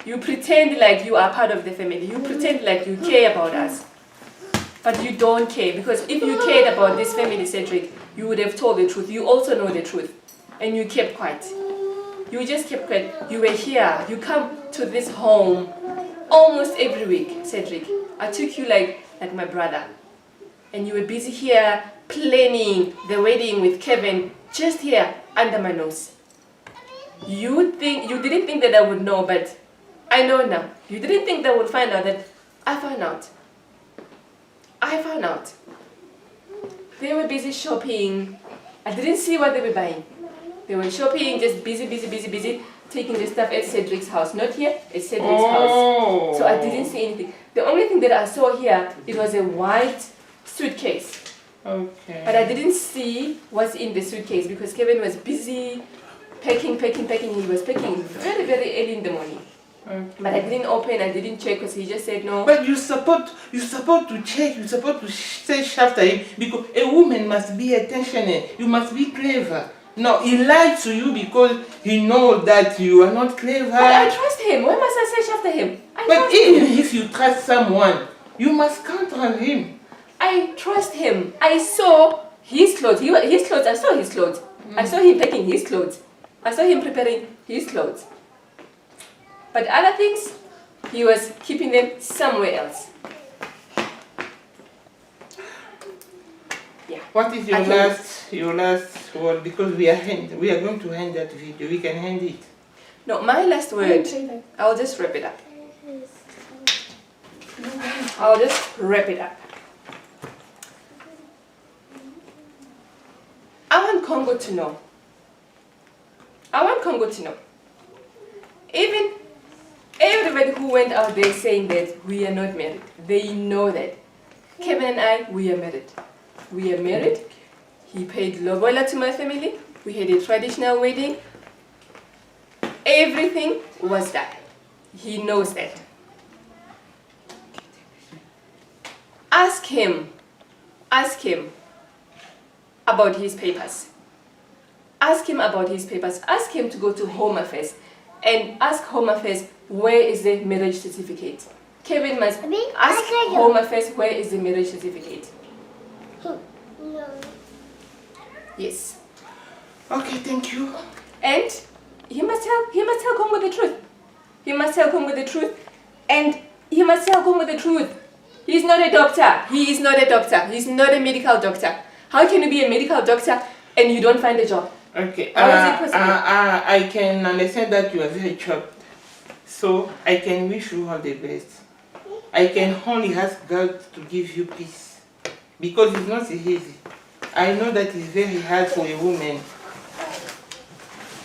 You pretend like you are part of the family. You pretend like you care about us. But you don't care, because if you cared about this family, Cedric, you would have told the truth. You also know the truth. And you kept quiet. You just kept quiet. You were here. You come to this home almost every week, Cedric. I took you like my brother. And you were busy here planning the wedding with Kevin, just here under my nose. You didn't think that I would know, but I know now. You didn't think that I would find out, that I found out. They were busy shopping. I didn't see what they were buying. They were shopping, just busy, taking the stuff at Cedric's house. Not here, at Cedric's house. So I didn't see anything. The only thing that I saw here, it was a white suitcase. Okay. But I didn't see what's in the suitcase because Kevin was busy packing. He was packing very, very early in the morning. Okay. But I didn't open, I didn't check because he just said no. But you support to check, you support to say after him, because a woman must be attentionate, you must be clever. No, he lied to you because he knows that you are not clever. But I trust him. Why must I search after him? But even if you trust someone, you must count on him. I trust him. I saw his clothes. His clothes. I saw his clothes. I saw him packing his clothes. I saw him preparing his clothes. But other things, he was keeping them somewhere else. Yeah. What is your last word? Because we are going to hand that video. We can hand it. No, my last word. I'll just wrap it up. I'll just wrap it up. I want Congo to know. I want Congo to know. Even everybody who went out there saying that we are not married, they know that. Kevin and I, we are married. We are married. He paid lobola to my family. We had a traditional wedding. Everything was done. He knows that. Ask him about his papers. Ask him about his papers. Ask him to go to Home Affairs and ask Home Affairs where is the marriage certificate. Kevin must ask Home Affairs where is the marriage certificate. No. Yes. Okay, thank you. And he must tell Congo the truth. He must tell Congo the truth. And he must tell Congo the truth. He's not a doctor. He is not a doctor. He's not a medical doctor. How can you be a medical doctor and you don't find a job? Okay. How is it possible? I can understand that you are very chopped. So I can wish you all the best. I can only ask God to give you peace. Because it's not easy. I know that it's very hard for a woman.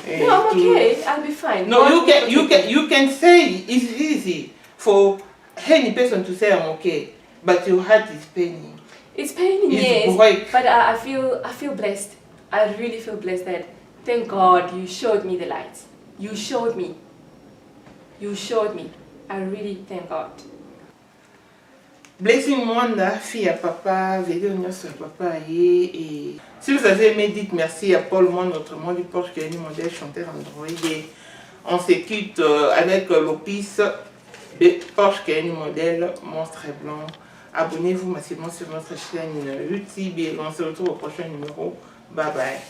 No, I'm okay. I'll be fine. No, you can say it's easy for any person to say I'm okay, but your heart is paining. It's paining, yes. But I feel blessed. I really feel blessed that thank God you showed me the light. You showed me. You showed me. I really thank God. Blessing Mwanda, fille à papa, vélo sur papa et si vous avez aimé, dites merci à Paul Monde, autrement du Porsche qui est un modèle chanteur Android et on se quitte avec l'opus de Porsche qui est un modèle monstre blanc. Abonnez-vous massivement sur notre chaîne YouTube et on se retrouve au prochain numéro. Bye bye.